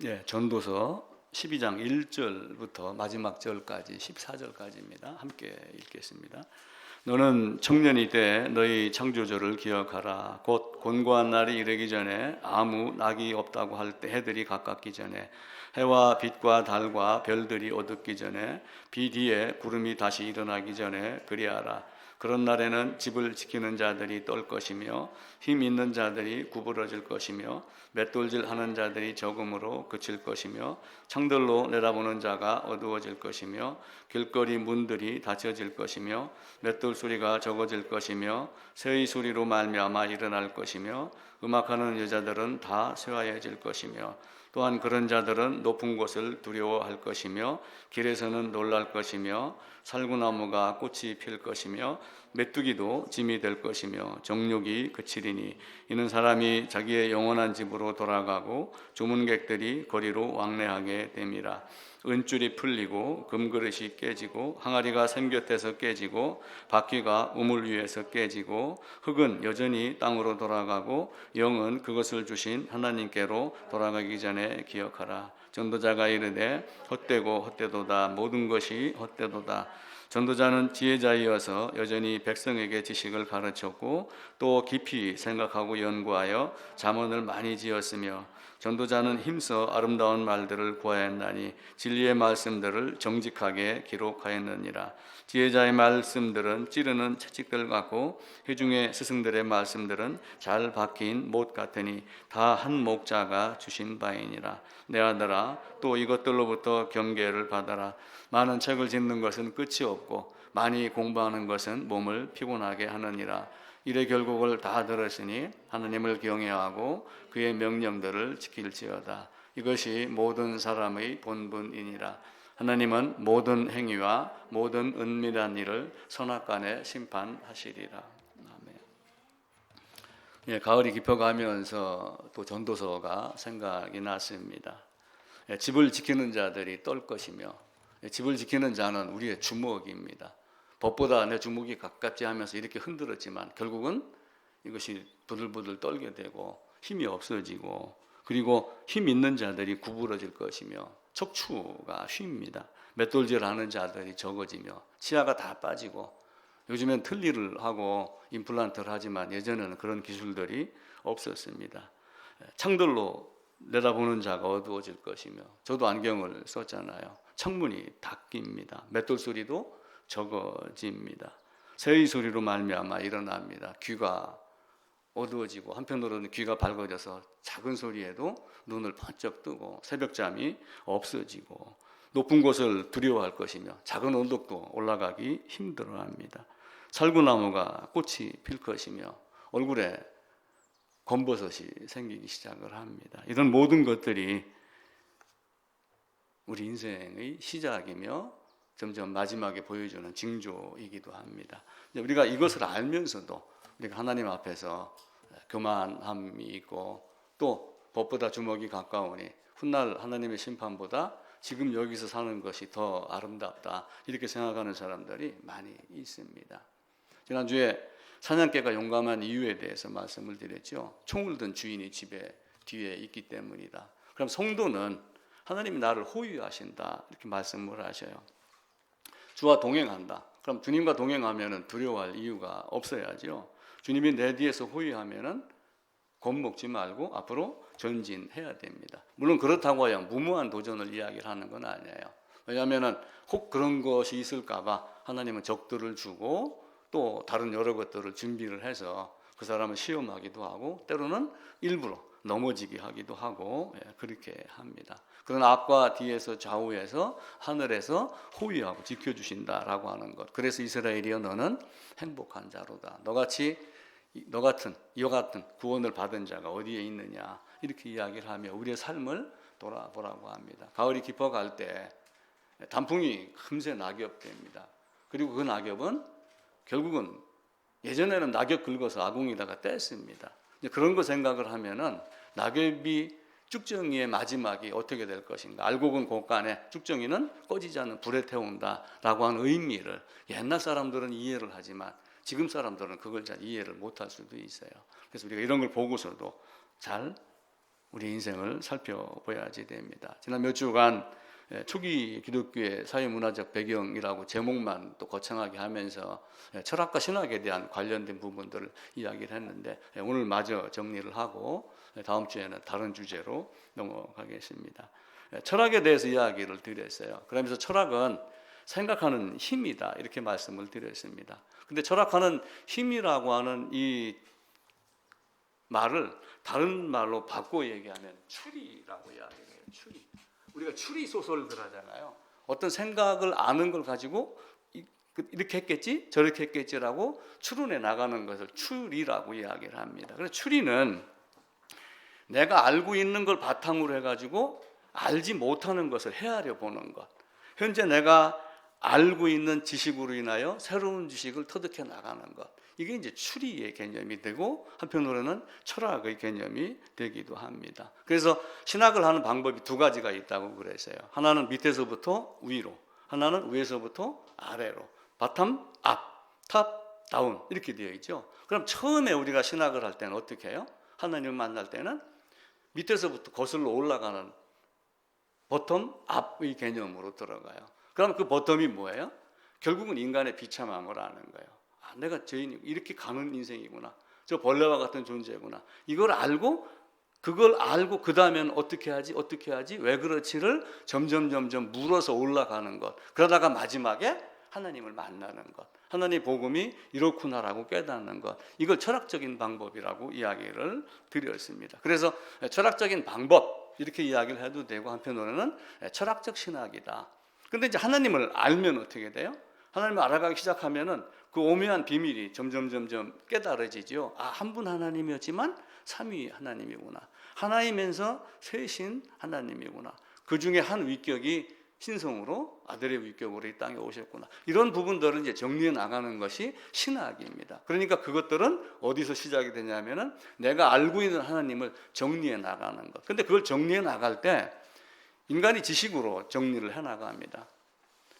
예, 전도서 12장 1절부터 마지막 절까지 14절까지입니다. 함께 읽겠습니다. 너는 청년이 돼 너희 창조주를 기억하라. 곧 곤고한 날이 이르기 전에 아무 낙이 없다고 할 때 해들이 가깝기 전에 해와 빛과 달과 별들이 어둡기 전에 비 뒤에 구름이 다시 일어나기 전에 그리하라. 그런 날에는 집을 지키는 자들이 떨 것이며 힘 있는 자들이 구부러질 것이며 맷돌질 하는 자들이 적음으로 그칠 것이며 창들로 내다보는 자가 어두워질 것이며 길거리 문들이 닫혀질 것이며 맷돌 소리가 적어질 것이며 새의 소리로 말미암아 일어날 것이며 음악하는 여자들은 다 쇠하여질 것이며 또한 그런 자들은 높은 곳을 두려워할 것이며 길에서는 놀랄 것이며 살구나무가 꽃이 필 것이며 메뚜기도 짐이 될 것이며 정욕이 그치리니 이는 사람이 자기의 영원한 집으로 돌아가고 조문객들이 거리로 왕래하게 됨이라. 은줄이 풀리고 금그릇이 깨지고 항아리가 샘곁에서 깨지고 바퀴가 우물 위에서 깨지고 흙은 여전히 땅으로 돌아가고 영은 그것을 주신 하나님께로 돌아가기 전에 기억하라. 전도자가 이르되 헛되고 헛되도다. 모든 것이 헛되도다. 전도자는 지혜자이어서 여전히 백성에게 지식을 가르쳤고 또 깊이 생각하고 연구하여 잠언을 많이 지었으며 전도자는 힘써 아름다운 말들을 구하였나니 진리의 말씀들을 정직하게 기록하였느니라. 지혜자의 말씀들은 찌르는 채찍들 같고 회중의 스승들의 말씀들은 잘 박힌 못 같으니 다 한 목자가 주신 바이니라. 내 아들아, 또 이것들로부터 경계를 받아라. 많은 책을 짓는 것은 끝이 없고 많이 공부하는 것은 몸을 피곤하게 하느니라. 이래 결국을 다 들었으니 하나님을 경외하고 그의 명령들을 지킬지어다. 이것이 모든 사람의 본분이니라. 하나님은 모든 행위와 모든 은밀한 일을 선악간에 심판하시리라. 아멘. 예, 가을이 깊어가면서 또 전도서가 생각이 났습니다. 예, 집을 지키는 자들이 떨 것이며, 집을 지키는 자는 우리의 주먹입니다. 법보다 내 주먹이 가깝지 하면서 이렇게 흔들었지만 결국은 이것이 부들부들 떨게 되고 힘이 없어지고, 그리고 힘 있는 자들이 구부러질 것이며 척추가 휩니다. 맷돌질 하는 자들이 적어지며 치아가 다 빠지고, 요즘엔 틀니를 하고 임플란트를 하지만 예전에는 그런 기술들이 없었습니다. 창들로 내다보는 자가 어두워질 것이며, 저도 안경을 썼잖아요. 창문이 닫힙니다. 맷돌 소리도 적어집니다. 새의 소리로 말미암아 일어납니다. 귀가 어두워지고 한편으로는 귀가 밝아져서 작은 소리에도 눈을 번쩍 뜨고 새벽잠이 없어지고 높은 곳을 두려워할 것이며 작은 언덕도 올라가기 힘들어합니다. 살구나무가 꽃이 필 것이며 얼굴에 검버섯이 생기기 시작을 합니다. 이런 모든 것들이 우리 인생의 시작이며 점점 마지막에 보여주는 징조이기도 합니다. 우리가 이것을 알면서도 우리가 하나님 앞에서 교만함이 있고 또 법보다 주먹이 가까우니 훗날 하나님의 심판보다 지금 여기서 사는 것이 더 아름답다, 이렇게 생각하는 사람들이 많이 있습니다. 지난주에 사냥개가 용감한 이유에 대해서 말씀을 드렸죠. 총을 든 주인이 집에 뒤에 있기 때문이다. 그럼 성도는 하나님이 나를 호위하신다, 이렇게 말씀을 하셔요. 주와 동행한다. 그럼 주님과 동행하면 두려워할 이유가 없어야죠. 주님이 내 뒤에서 호위하면 겁먹지 말고 앞으로 전진해야 됩니다. 물론 그렇다고 해야 무모한 도전을 이야기를 하는 건 아니에요. 왜냐하면 혹 그런 것이 있을까 봐 하나님은 적들을 주고 또 다른 여러 것들을 준비를 해서 그 사람을 시험하기도 하고 때로는 일부러 넘어지게 하기도 하고, 그렇게 합니다. 그런 앞과 뒤에서 좌우에서 하늘에서 호위하고 지켜주신다라고 하는 것. 그래서 이스라엘이여 너는 행복한 자로다. 이와 같은 구원을 받은 자가 어디에 있느냐, 이렇게 이야기를 하며 우리의 삶을 돌아보라고 합니다. 가을이 깊어갈 때 단풍이 금세 낙엽됩니다. 그리고 그 낙엽은 결국은 예전에는 낙엽 긁어서 아궁이다가 뗐습니다. 그런 거 생각을 하면은 낙엽이 쭉정이의 마지막이 어떻게 될 것인가. 알곡은 곡간에, 쭉정이는 꺼지지 않는 불에 태운다라고 하는 의미를 옛날 사람들은 이해를 하지만 지금 사람들은 그걸 잘 이해를 못할 수도 있어요. 그래서 우리가 이런 걸 보고서도 잘 우리 인생을 살펴봐야지 됩니다. 지난 몇 주간 초기 기독교의 사회문화적 배경이라고 제목만 또 거창하게 하면서 철학과 신학에 대한 관련된 부분들을 이야기를 했는데 오늘 마저 정리를 하고 다음 주에는 다른 주제로 넘어가겠습니다. 철학에 대해서 이야기를 드렸어요. 그러면서 철학은 생각하는 힘이다 이렇게 말씀을 드렸습니다. 근데 철학하는 힘이라고 하는 이 말을 다른 말로 바꿔 얘기하면 추리라고 이야기해요. 추리. 우리가 추리 소설들 하잖아요. 어떤 생각을 아는 걸 가지고 이렇게 했겠지, 저렇게 했겠지라고 추론해 나가는 것을 추리라고 이야기를 합니다. 그래서 추리는 내가 알고 있는 걸 바탕으로 해가지고 알지 못하는 것을 헤아려 보는 것. 현재 내가 알고 있는 지식으로 인하여 새로운 지식을 터득해 나가는 것. 이게 이제 추리의 개념이 되고 한편으로는 철학의 개념이 되기도 합니다. 그래서 신학을 하는 방법이 두 가지가 있다고 그랬어요. 하나는 밑에서부터 위로, 하나는 위에서부터 아래로. 바텀 업, 탑 다운 이렇게 되어 있죠. 그럼 처음에 우리가 신학을 할 때는 어떻게 해요? 하나님을 만날 때는 밑에서부터 거슬러 올라가는 버텀 업의 개념으로 들어가요. 그럼 그 버텀이 뭐예요? 결국은 인간의 비참함을 아는 거예요. 아, 내가 죄인이고 이렇게 가는 인생이구나. 저 벌레와 같은 존재구나. 이걸 알고 그걸 알고 그 다음에는 어떻게 하지? 왜 그렇지를 점점 물어서 올라가는 것. 그러다가 마지막에 하나님을 만나는 것. 하나님의 복음이 이렇구나라고 깨닫는 것. 이걸 철학적인 방법이라고 이야기를 드렸습니다. 그래서 철학적인 방법 이렇게 이야기를 해도 되고 한편으로는 철학적 신학이다. 근데 이제 하나님을 알면 어떻게 돼요? 하나님을 알아가기 시작하면은 그 오묘한 비밀이 점점 깨달아지죠. 아, 한 분 하나님이었지만 삼위 하나님이구나. 하나이면서 셋인 하나님이구나. 그 중에 한 위격이 신성으로 아들의 위격으로 이 땅에 오셨구나. 이런 부분들은 이제 정리해 나가는 것이 신학입니다. 그러니까 그것들은 어디서 시작이 되냐면은 내가 알고 있는 하나님을 정리해 나가는 것. 근데 그걸 정리해 나갈 때 인간이 지식으로 정리를 해 나갑니다.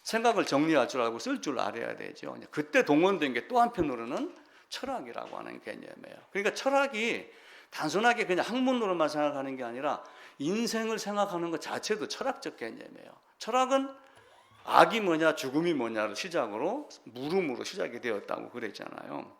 생각을 정리할 줄 알고 쓸 줄 알아야 되죠. 그때 동원된 게 또 한편으로는 철학이라고 하는 개념이에요. 그러니까 철학이 단순하게 그냥 학문으로만 생각하는 게 아니라 인생을 생각하는 것 자체도 철학적 개념이에요. 철학은 악이 뭐냐, 죽음이 뭐냐를 시작으로 물음으로 시작이 되었다고 그랬잖아요.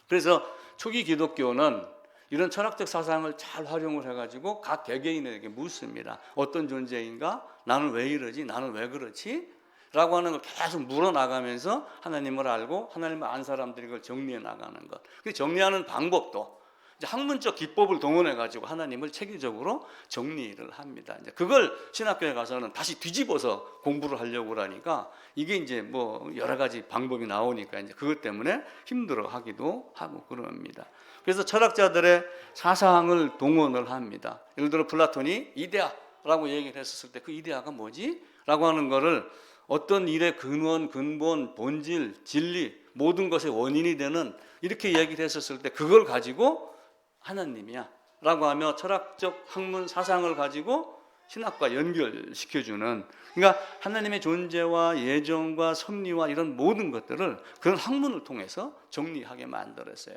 그래서 초기 기독교는 이런 철학적 사상을 잘 활용을 해가지고 각 개개인에게 묻습니다. 어떤 존재인가? 나는 왜 이러지? 나는 왜 그렇지? 라고 하는 걸 계속 물어나가면서 하나님을 알고 하나님을 안 사람들이 그걸 정리해 나가는 것. 그 정리하는 방법도 이제 학문적 기법을 동원해가지고 하나님을 체계적으로 정리를 합니다. 이제 그걸 신학교에 가서는 다시 뒤집어서 공부를 하려고 그러니까 이게 이제 뭐 여러 가지 방법이 나오니까 이제 그것 때문에 힘들어 하기도 하고 그럽니다. 그래서 철학자들의 사상을 동원을 합니다. 예를 들어 플라톤이 이데아라고 얘기를 했었을 때 그 이데아가 뭐지? 라고 하는 거를 어떤 일의 근원, 근본, 본질, 진리 모든 것의 원인이 되는 이렇게 얘기를 했었을 때 그걸 가지고 하나님이야 라고 하며 철학적 학문 사상을 가지고 신학과 연결시켜주는, 그러니까 하나님의 존재와 예정과 섭리와 이런 모든 것들을 그런 학문을 통해서 정리하게 만들었어요.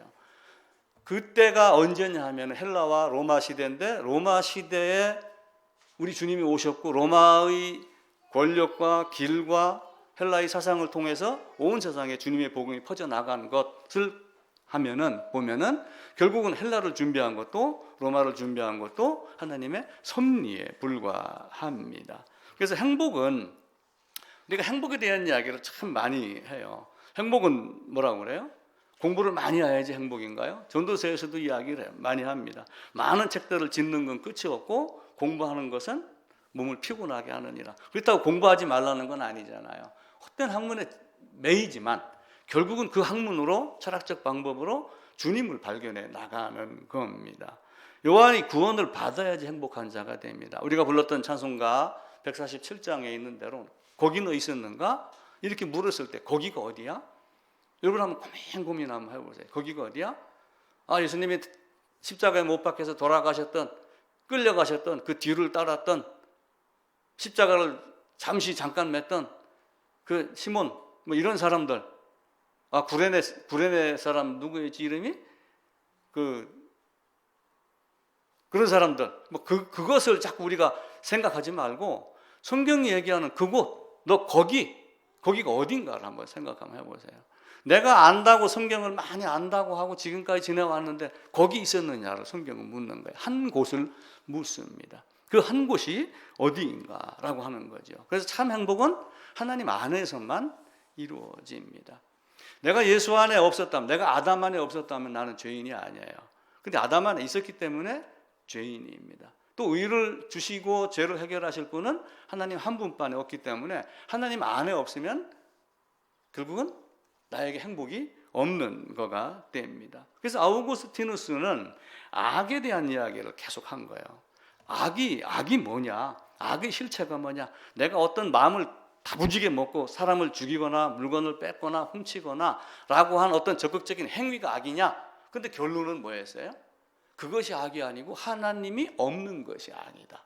그때가 언제냐 하면 헬라와 로마 시대인데 로마 시대에 우리 주님이 오셨고 로마의 권력과 길과 헬라의 사상을 통해서 온 세상에 주님의 복음이 퍼져나간 것을 보면은 결국은 헬라를 준비한 것도 로마를 준비한 것도 하나님의 섭리에 불과합니다. 그래서 행복은 우리가 행복에 대한 이야기를 참 많이 해요. 행복은 뭐라고 그래요? 공부를 많이 해야지 행복인가요? 전도서에서도 이야기를 많이 합니다. 많은 책들을 짓는 건 끝이 없고 공부하는 것은 몸을 피곤하게 하느니라. 그렇다고 공부하지 말라는 건 아니잖아요. 헛된 학문에 매이지만 결국은 그 학문으로 철학적 방법으로 주님을 발견해 나가는 겁니다. 요한이 구원을 받아야지 행복한 자가 됩니다. 우리가 불렀던 찬송가 147장에 있는 대로 거기는 있었는가? 이렇게 물었을 때 거기가 어디야? 여러분 한번 고민 한번 해보세요. 거기가 어디야? 아, 예수님이 십자가에 못 박혀서 돌아가셨던, 끌려가셨던 그 뒤를 따랐던, 십자가를 잠깐 맸던 그 시몬 뭐 이런 사람들, 아 구레네 사람 누구였지 이름이? 그 그런 사람들, 그것을 자꾸 우리가 생각하지 말고 성경이 얘기하는 그곳, 너 거기가 어딘가를 한번 생각 한번 해보세요. 내가 안다고 성경을 많이 안다고 하고 지금까지 지내왔는데 거기 있었느냐를 성경은 묻는 거예요. 한 곳을 묻습니다. 그 한 곳이 어디인가라고 하는 거죠. 그래서 참 행복은 하나님 안에서만 이루어집니다. 내가 예수 안에 없었다면, 내가 아담 안에 없었다면 나는 죄인이 아니에요. 근데 아담 안에 있었기 때문에 죄인입니다. 또 의를 주시고 죄를 해결하실 분은 하나님 한 분만에 없기 때문에 하나님 안에 없으면 결국은 나에게 행복이 없는 거가 됩니다. 그래서 아우구스티누스는 악에 대한 이야기를 계속 한 거예요. 악이 뭐냐? 악의 실체가 뭐냐? 내가 어떤 마음을 다부지게 먹고 사람을 죽이거나 물건을 뺏거나 훔치거나 라고 한 어떤 적극적인 행위가 악이냐? 근데 결론은 뭐였어요? 그것이 악이 아니고 하나님이 없는 것이 악이다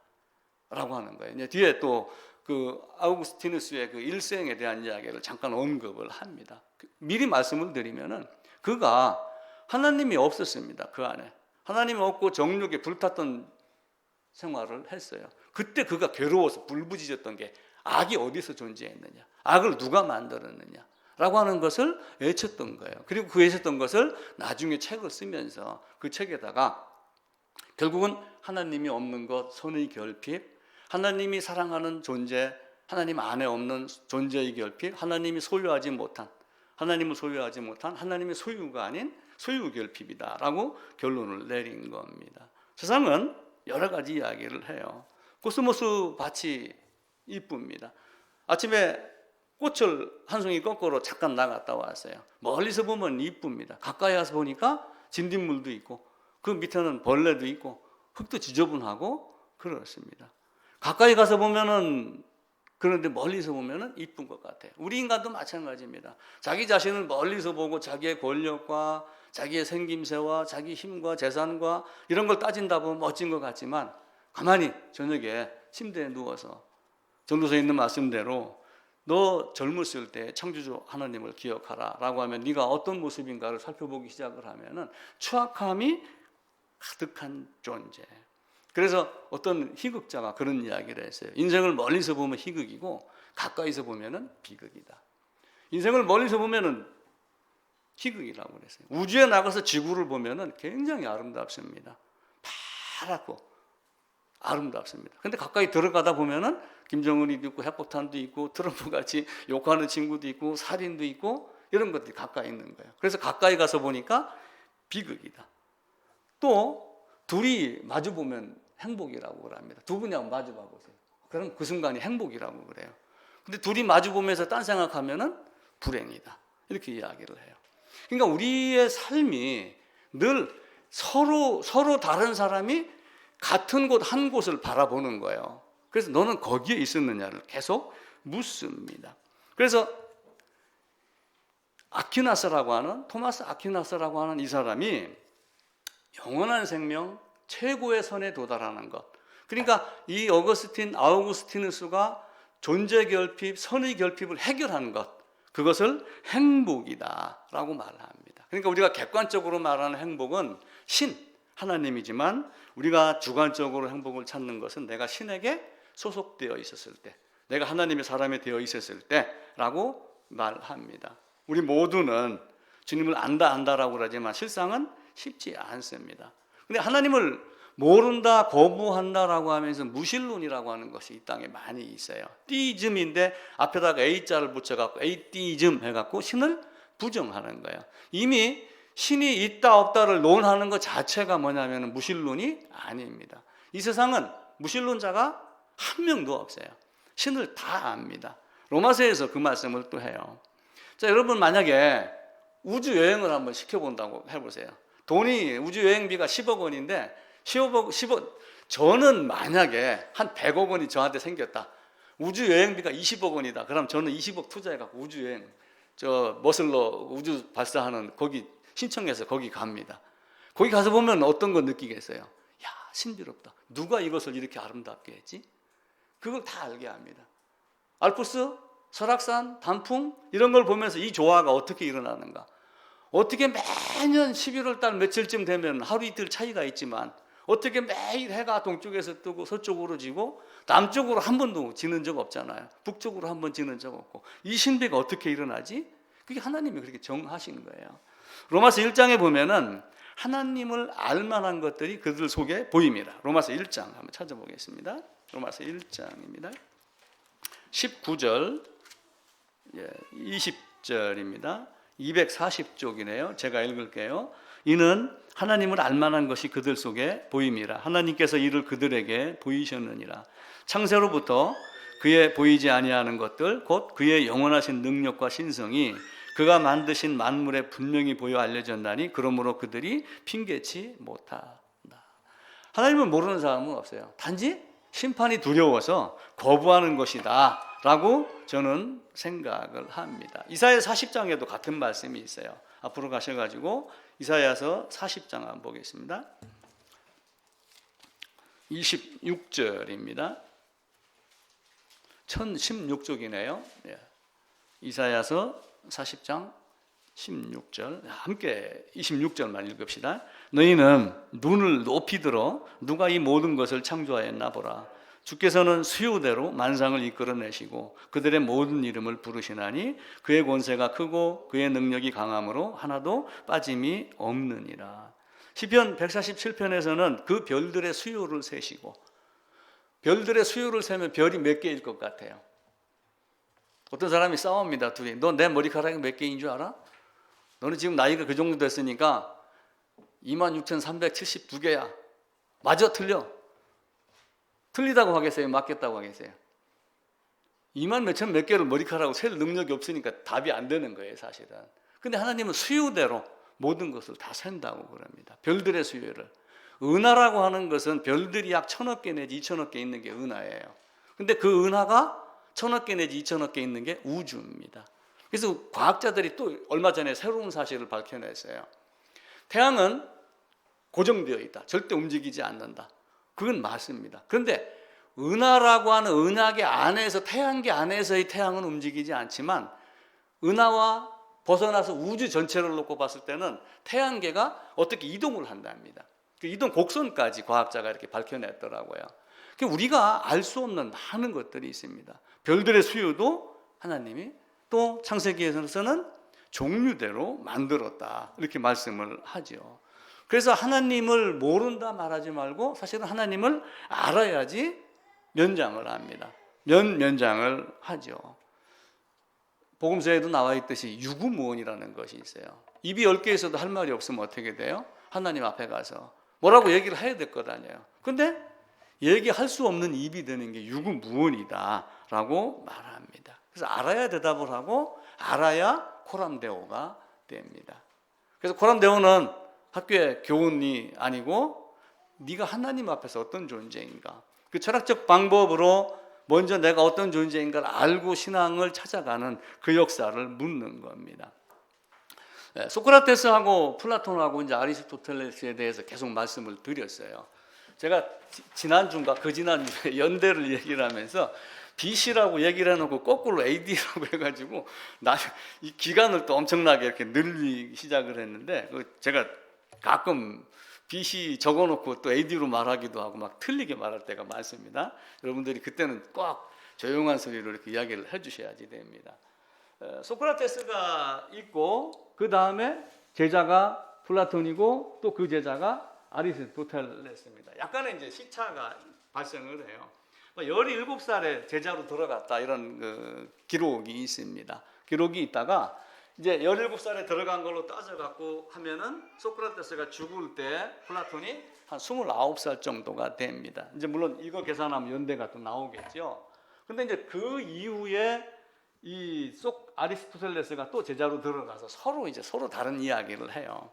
라고 하는 거예요. 뒤에 또 그 아우구스티누스의 그 일생에 대한 이야기를 잠깐 언급을 합니다. 미리 말씀을 드리면은 그가 하나님이 없었습니다. 그 안에 하나님이 없고 정욕에 불탔던 생활을 했어요. 그때 그가 괴로워서 불부짖었던 게 악이 어디서 존재했느냐, 악을 누가 만들었느냐 라고 하는 것을 외쳤던 거예요. 그리고 그 외쳤던 것을 나중에 책을 쓰면서 그 책에다가 결국은 하나님이 없는 것, 선의 결핍, 하나님이 사랑하는 존재, 하나님 안에 없는 존재의 결핍, 하나님을 소유하지 못한 하나님의 소유가 아닌 소유 결핍이다라고 결론을 내린 겁니다. 세상은 여러 가지 이야기를 해요. 코스모스 밭이 이쁩니다. 아침에 꽃을 한 송이 거꾸로 잠깐 나갔다 왔어요. 멀리서 보면 이쁩니다. 가까이 와서 보니까 진딧물도 있고 그 밑에는 벌레도 있고 흙도 지저분하고 그렇습니다. 가까이 가서 보면은, 그런데 멀리서 보면은 이쁜 것 같아요. 우리 인간도 마찬가지입니다. 자기 자신을 멀리서 보고 자기의 권력과 자기의 생김새와 자기 힘과 재산과 이런 걸 따진다 보면 멋진 것 같지만 가만히 저녁에 침대에 누워서 전도서에 있는 말씀대로 너 젊었을 때 창조주 하나님을 기억하라 라고 하면 네가 어떤 모습인가를 살펴보기 시작을 하면은 추악함이 가득한 존재. 그래서 어떤 희극자가 그런 이야기를 했어요. 인생을 멀리서 보면 희극이고 가까이서 보면은 비극이다. 인생을 멀리서 보면은 희극이라고 그랬어요. 우주에 나가서 지구를 보면은 굉장히 아름답습니다. 파랗고 아름답습니다. 근데 가까이 들어가다 보면은 김정은이도 있고 핵폭탄도 있고 트럼프 같이 욕하는 친구도 있고 살인도 있고 이런 것들이 가까이 있는 거예요. 그래서 가까이 가서 보니까 비극이다. 또 둘이 마주 보면 행복이라고 합니다. 두 분이 한번 마주 봐보세요. 그럼 그 순간이 행복이라고 그래요. 근데 둘이 마주 보면서 딴 생각하면은 불행이다. 이렇게 이야기를 해요. 그러니까 우리의 삶이 늘 서로 다른 사람이 같은 곳 한 곳을 바라보는 거예요. 그래서 너는 거기에 있었느냐를 계속 묻습니다. 그래서 토마스 아퀴나스라고 하는 이 사람이 영원한 생명, 최고의 선에 도달하는 것. 그러니까 이 아우구스티누스가 존재 결핍, 선의 결핍을 해결한 것, 그것을 행복이다라고 말합니다. 그러니까 우리가 객관적으로 말하는 행복은 하나님이지만 우리가 주관적으로 행복을 찾는 것은 내가 신에게 소속되어 있었을 때, 내가 하나님의 사람이 되어 있었을 때라고 말합니다. 우리 모두는 주님을 안다라고 그러지만 실상은 쉽지 않습니다. 근데 하나님을 모른다, 거부한다라고 하면서 무신론이라고 하는 것이 이 땅에 많이 있어요. 디이즘인데 앞에다가 A자를 붙여갖고 에이티즘 해갖고 신을 부정하는 거예요. 이미 신이 있다 없다를 논하는 것 자체가 뭐냐면 무신론이 아닙니다. 이 세상은 무신론자가 한 명도 없어요. 신을 다 압니다. 로마서에서 그 말씀을 또 해요. 자, 여러분 만약에 우주 여행을 한번 시켜본다고 해보세요. 돈이 우주 여행비가 10억 원인데 10억 저는 만약에 한 100억 원이 저한테 생겼다. 우주 여행비가 20억 원이다. 그럼 저는 20억 투자해갖고 우주 여행 머슬러 우주 발사하는 거기 신청해서 거기 갑니다. 거기 가서 보면 어떤 거 느끼겠어요? 야, 신비롭다. 누가 이것을 이렇게 아름답게 했지? 그걸 다 알게 합니다. 알프스, 설악산, 단풍 이런 걸 보면서 이 조화가 어떻게 일어나는가? 어떻게 매년 11월 달 며칠쯤 되면 하루 이틀 차이가 있지만 어떻게 매일 해가 동쪽에서 뜨고 서쪽으로 지고 남쪽으로 한 번도 지는 적 없잖아요. 북쪽으로 한 번 지는 적 없고 이 신비가 어떻게 일어나지? 그게 하나님이 그렇게 정하신 거예요. 로마서 1장에 보면은 하나님을 알만한 것들이 그들 속에 보입니다. 로마서 1장 한번 찾아보겠습니다. 로마서 1장입니다. 19절 20절입니다. 240쪽이네요. 제가 읽을게요. 이는 하나님을 알만한 것이 그들 속에 보임이라. 하나님께서 이를 그들에게 보이셨느니라. 창세로부터 그의 보이지 아니하는 것들 곧 그의 영원하신 능력과 신성이 그가 만드신 만물에 분명히 보여 알려졌나니 그러므로 그들이 핑계치 못한다. 하나님을 모르는 사람은 없어요. 단지 심판이 두려워서 거부하는 것이다 라고 저는 생각을 합니다. 이사야 40장에도 같은 말씀이 있어요. 앞으로 가셔가지고 이사야서 40장 한번 보겠습니다. 26절입니다. 1016쪽이네요. 이사야서 40장 16절 함께 26절만 읽읍시다. 너희는 눈을 높이 들어 누가 이 모든 것을 창조하였나 보라. 주께서는 수요대로 만상을 이끌어내시고 그들의 모든 이름을 부르시나니 그의 권세가 크고 그의 능력이 강함으로 하나도 빠짐이 없느니라. 시편 147편에서는 그 별들의 수요를 세시고, 별들의 수요를 세면 별이 몇 개일 것 같아요? 어떤 사람이 싸웁니다. 둘이. 너 내 머리카락이 몇 개인 줄 알아? 너는 지금 나이가 그 정도 됐으니까 26,372개야. 맞아, 틀려? 틀리다고 하겠어요? 맞겠다고 하겠어요? 2만 몇천 몇 개를 머리카락으로 셀 능력이 없으니까 답이 안 되는 거예요, 사실은. 근데 하나님은 수요대로 모든 것을 다 센다고 그럽니다. 별들의 수요를. 은하라고 하는 것은 별들이 약 1,000억 개 내지 2,000억 개 있는 게 은하예요. 근데 그 은하가 1,000억 개 내지 2,000억 개 있는 게 우주입니다. 그래서 과학자들이 또 얼마 전에 새로운 사실을 밝혀냈어요. 태양은 고정되어 있다. 절대 움직이지 않는다. 그건 맞습니다. 그런데 은하라고 하는 은하계 안에서, 태양계 안에서의 태양은 움직이지 않지만 은하와 벗어나서 우주 전체를 놓고 봤을 때는 태양계가 어떻게 이동을 한답니다. 그 이동 곡선까지 과학자가 이렇게 밝혀냈더라고요. 우리가 알 수 없는 많은 것들이 있습니다. 별들의 수요도 하나님이 또 창세기에서는 종류대로 만들었다 이렇게 말씀을 하죠. 그래서 하나님을 모른다 말하지 말고 사실은 하나님을 알아야지 면장을 합니다. 면장을 하죠. 복음서에도 나와 있듯이 유구무원이라는 것이 있어요. 입이 10개 있어도 할 말이 없으면 어떻게 돼요? 하나님 앞에 가서 뭐라고 얘기를 해야 될 것 아니에요. 근데 얘기할 수 없는 입이 되는 게 유구무원이다라고 말합니다. 그래서 알아야 대답을 하고 알아야 코람데오가 됩니다. 그래서 코람데오는 학교의 교훈이 아니고 네가 하나님 앞에서 어떤 존재인가, 그 철학적 방법으로 먼저 내가 어떤 존재인가를 알고 신앙을 찾아가는 그 역사를 묻는 겁니다. 소크라테스하고 플라톤하고 이제 아리스토텔레스에 대해서 계속 말씀을 드렸어요. 제가 지난주인가 그 지난주에 연대를 얘기를 하면서 BC라고 얘기를 해놓고 거꾸로 AD라고 해가지고 이 기간을 또 엄청나게 이렇게 늘리기 시작을 했는데 제가 가끔 BC 적어놓고 또 AD로 말하기도 하고 막 틀리게 말할 때가 많습니다. 여러분들이 그때는 꼭 조용한 소리로 이렇게 이야기를 해주셔야지 됩니다. 소크라테스가 있고 그 다음에 제자가 플라톤이고 또 그 제자가 아리스토텔레스입니다. 약간의 이제 시차가 발생을 해요. 17살에 제자로 들어갔다 이런 기록이 있습니다. 기록이 있다가 이제 17살에 들어간 걸로 따져갖고 하면은 소크라테스가 죽을 때 플라톤이 한 29살 정도가 됩니다. 이제 물론 이거 계산하면 연대가 또 나오겠죠. 근데 이제 그 이후에 아리스토텔레스가 또 제자로 들어가서 서로 다른 이야기를 해요.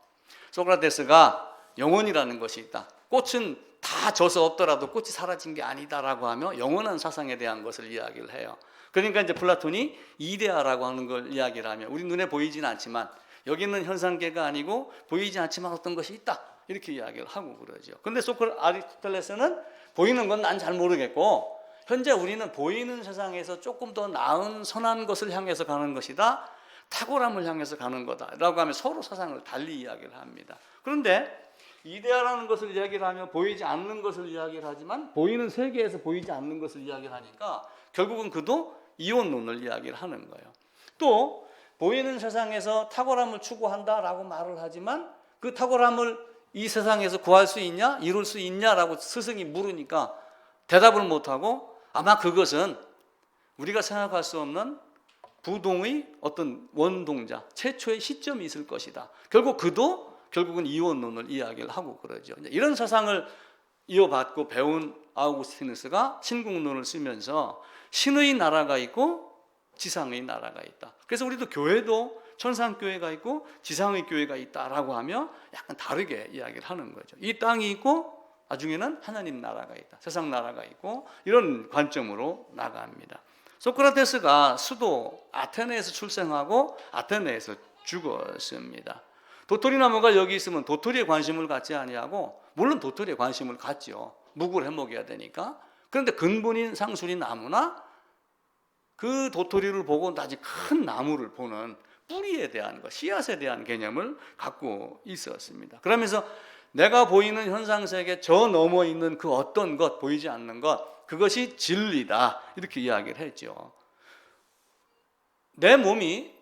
소크라테스가 영혼이라는 것이 있다. 꽃은 다 져서 없더라도 꽃이 사라진 게 아니다라고 하며 영원한 사상에 대한 것을 이야기를 해요. 그러니까 이제 플라톤이 이데아라고 하는 걸 이야기를 하며 우리 눈에 보이지는 않지만 여기는 현상계가 아니고 보이지 않지만 어떤 것이 있다 이렇게 이야기를 하고 그러죠. 근데 아리스토텔레스는 보이는 건 난 잘 모르겠고 현재 우리는 보이는 세상에서 조금 더 나은 선한 것을 향해서 가는 것이다, 탁월함을 향해서 가는 거다 라고 하면 서로 사상을 달리 이야기를 합니다. 그런데 이데아라는 것을 이야기를 하면 보이지 않는 것을 이야기를 하지만 보이는 세계에서 보이지 않는 것을 이야기를 하니까 결국은 그도 이원론을 이야기를 하는 거예요. 또 보이는 세상에서 탁월함을 추구한다라고 말을 하지만 그 탁월함을 이 세상에서 구할 수 있냐, 이룰 수 있냐라고 스승이 물으니까 대답을 못하고 아마 그것은 우리가 생각할 수 없는 부동의 어떤 원동자, 최초의 시점이 있을 것이다. 결국은 이원론을 이야기를 하고 그러죠. 이런 사상을 이어받고 배운 아우구스티누스가 신국론을 쓰면서 신의 나라가 있고 지상의 나라가 있다. 그래서 우리도 교회도 천상교회가 있고 지상의 교회가 있다라고 하며 약간 다르게 이야기를 하는 거죠. 이 땅이 있고 나중에는 하나님 나라가 있다. 세상 나라가 있고 이런 관점으로 나갑니다. 소크라테스가 수도 아테네에서 출생하고 아테네에서 죽었습니다. 도토리나무가 여기 있으면 도토리에 관심을 갖지 아니하고 물론 도토리에 관심을 갖죠. 묵을 해먹여야 되니까. 그런데 근본인 상수리 나무나 그 도토리를 보고 나중에 큰 나무를 보는 뿌리에 대한 것, 씨앗에 대한 개념을 갖고 있었습니다. 그러면서 내가 보이는 현상세계 저 너머 있는 그 어떤 것, 보이지 않는 것, 그것이 진리다 이렇게 이야기를 했죠. 내 몸이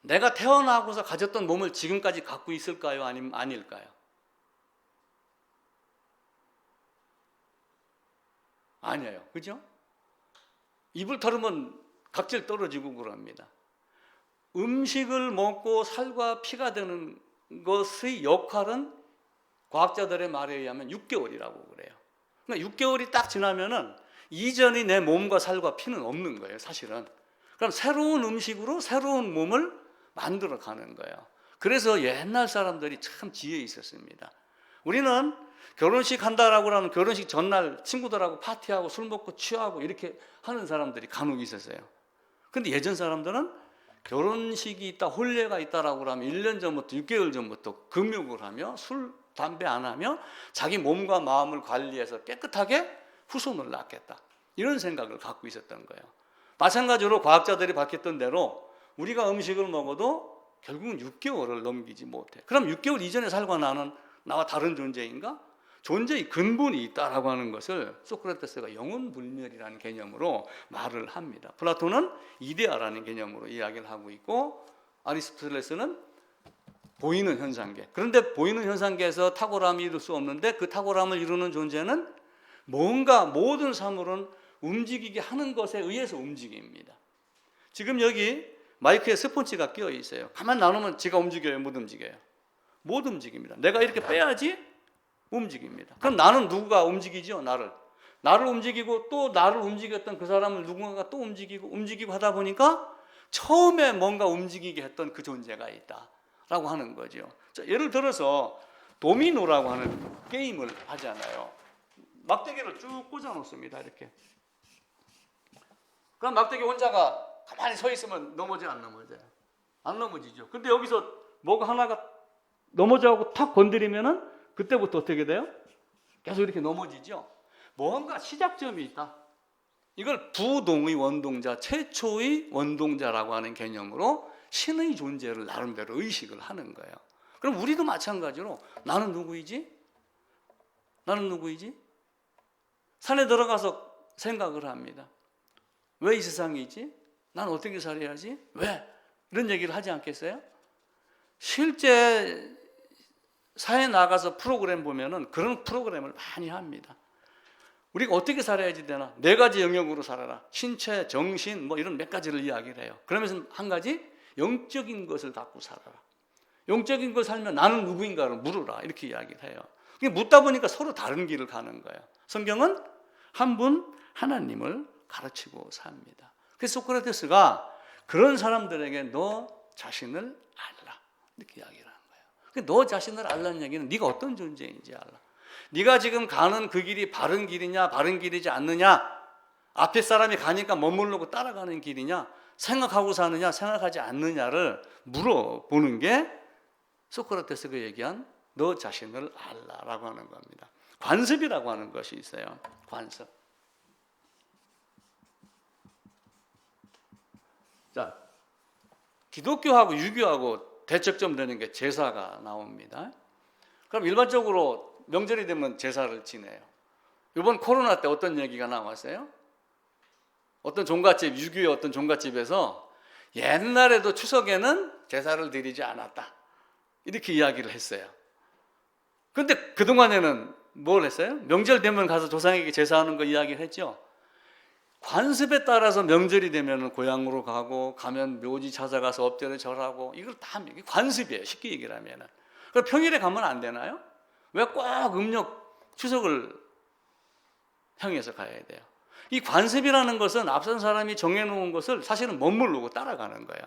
내가 태어나고서 가졌던 몸을 지금까지 갖고 있을까요? 아니면 아닐까요? 아니에요. 그죠? 입을 털으면 각질 떨어지고 그럽니다. 음식을 먹고 살과 피가 되는 것의 역할은 과학자들의 말에 의하면 6개월이라고 그래요. 그러니까 6개월이 딱 지나면은 이전의 내 몸과 살과 피는 없는 거예요, 사실은. 그럼 새로운 음식으로 새로운 몸을 만들어 가는 거예요. 그래서 옛날 사람들이 참 지혜 있었습니다. 우리는 결혼식 한다라고 하면 결혼식 전날 친구들하고 파티하고 술 먹고 취하고 이렇게 하는 사람들이 간혹 있었어요. 근데 예전 사람들은 결혼식이 있다, 혼례가 있다라고 하면 1년 전부터 6개월 전부터 금욕을 하며 술, 담배 안 하며 자기 몸과 마음을 관리해서 깨끗하게 후손을 낳겠다. 이런 생각을 갖고 있었던 거예요. 마찬가지로 과학자들이 밝혔던 대로 우리가 음식을 먹어도 결국은 6개월을 넘기지 못해. 그럼 6개월 이전에 살고 나는 나와 다른 존재인가? 존재의 근본이 있다라고 하는 것을 소크라테스가 영혼불멸이라는 개념으로 말을 합니다. 플라톤은 이데아라는 개념으로 이야기를 하고 있고 아리스토텔레스는 보이는 현상계. 그런데 보이는 현상계에서 탁월함이 이룰 수 없는데 그 탁월함을 이루는 존재는 뭔가 모든 사물은 움직이게 하는 것에 의해서 움직입니다. 지금 여기 마이크에 스폰지가 끼어 있어요. 가만 놔놓으면 지가 움직여요? 못 움직여요? 못 움직입니다. 내가 이렇게 빼야지 움직입니다. 그럼 나는 누가 움직이죠? 나를 움직이고 또 나를 움직였던 그 사람을 누군가가 또 움직이고 하다 보니까 처음에 뭔가 움직이게 했던 그 존재가 있다라고 하는 거죠. 자, 예를 들어서 도미노라고 하는 게임을 하잖아요. 막대기를 쭉 꽂아 놓습니다. 이렇게. 그럼 막대기 혼자가 가만히 서 있으면 넘어져요, 안 넘어져요? 안 넘어지죠. 근데 여기서 뭐가 하나가 넘어져가고 탁 건드리면은 그때부터 어떻게 돼요? 계속 이렇게 넘어지죠. 뭔가 시작점이 있다. 이걸 부동의 원동자, 최초의 원동자라고 하는 개념으로 신의 존재를 나름대로 의식을 하는 거예요. 그럼 우리도 마찬가지로 나는 누구이지? 산에 들어가서 생각을 합니다. 왜 이 세상에 있지? 난 어떻게 살아야지? 왜? 이런 얘기를 하지 않겠어요? 실제 사회에 나가서 프로그램 보면은 그런 프로그램을 많이 합니다. 우리가 어떻게 살아야지 되나? 4가지 영역으로 살아라. 신체, 정신, 뭐 이런 몇 가지를 이야기를 해요. 그러면서 한 가지 영적인 것을 갖고 살아라. 영적인 걸 살면 나는 누구인가를 물으라. 이렇게 이야기를 해요. 묻다 보니까 서로 다른 길을 가는 거예요. 성경은 한 분 하나님을 가르치고 삽니다. 그래서 소크라테스가 그런 사람들에게 너 자신을 알라. 이렇게 이야기를 하는 거예요. 너 자신을 알라는 얘기는 네가 어떤 존재인지 알라. 네가 지금 가는 그 길이 바른 길이냐, 바른 길이지 않느냐, 앞에 사람이 가니까 머무르고 따라가는 길이냐, 생각하고 사느냐, 생각하지 않느냐를 물어보는 게 소크라테스가 얘기한 너 자신을 알라라고 하는 겁니다. 관습이라고 하는 것이 있어요. 관습. 자, 기독교하고 유교하고 대척점 되는 게 제사가 나옵니다. 그럼 일반적으로 명절이 되면 제사를 지내요. 이번 코로나 때 어떤 얘기가 나왔어요? 어떤 종갓집, 6.25의 어떤 종갓집에서 옛날에도 추석에는 제사를 드리지 않았다, 이렇게 이야기를 했어요. 그런데 그동안에는 뭘 했어요? 명절 되면 가서 조상에게 제사하는 거 이야기를 했죠. 관습에 따라서 명절이 되면 고향으로 가면 묘지 찾아가서 엎드려 절하고, 이걸 다 관습이에요, 쉽게 얘기를 하면. 그럼 평일에 가면 안 되나요? 왜 꼭 음력 추석을 향해서 가야 돼요? 이 관습이라는 것은 앞선 사람이 정해놓은 것을 사실은 멋모르고 따라가는 거예요.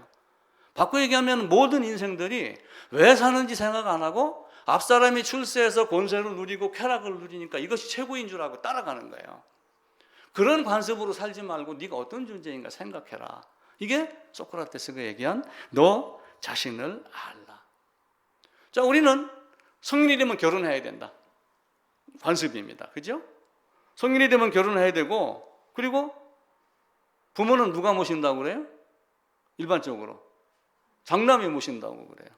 바꿔 얘기하면 모든 인생들이 왜 사는지 생각 안 하고 앞 사람이 출세해서 권세를 누리고 쾌락을 누리니까 이것이 최고인 줄 알고 따라가는 거예요. 그런 관습으로 살지 말고 네가 어떤 존재인가 생각해라. 이게 소크라테스가 얘기한 너 자신을 알라. 자, 우리는 성인이 되면 결혼해야 된다. 관습입니다. 그죠? 성인이 되면 결혼해야 되고, 그리고 부모는 누가 모신다고 그래요? 일반적으로 장남이 모신다고 그래요.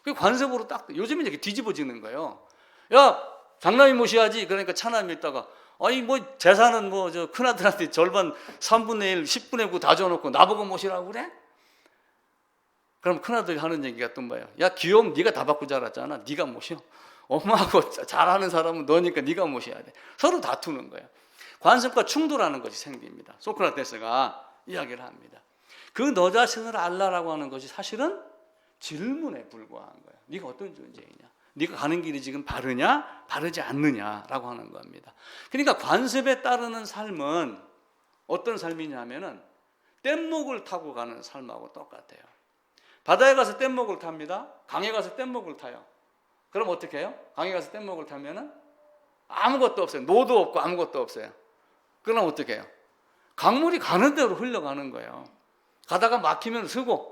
그 관습으로 딱 요즘에 이렇게 뒤집어지는 거예요. 야, 장남이 모셔야지. 그러니까 차남이 있다가 아니 뭐 재산은 뭐 저 큰아들한테 절반 3분의 1, 10분의 9 다 줘놓고 나보고 모시라고 그래? 그럼 큰아들이 하는 얘기가 또 뭐예요? 야, 귀여움 네가 다 받고 자랐잖아. 네가 모셔. 엄마하고 잘하는 사람은 너니까 네가 모셔야 돼. 서로 다투는 거예요. 관습과 충돌하는 것이 생깁니다. 소크라테스가 이야기를 합니다. 그 너 자신을 알라라고 하는 것이 사실은 질문에 불과한 거예요. 네가 어떤 존재이냐? 네가 가는 길이 지금 바르냐? 바르지 않느냐라고 하는 겁니다. 그러니까 관습에 따르는 삶은 어떤 삶이냐면은 뗏목을 타고 가는 삶하고 똑같아요. 바다에 가서 뗏목을 탑니다. 강에 가서 뗏목을 타요. 그럼 어떻게 해요? 강에 가서 뗏목을 타면은 아무것도 없어요. 노도 없고 아무것도 없어요. 그럼 어떻게 해요? 강물이 가는 대로 흘러가는 거예요. 가다가 막히면 서고.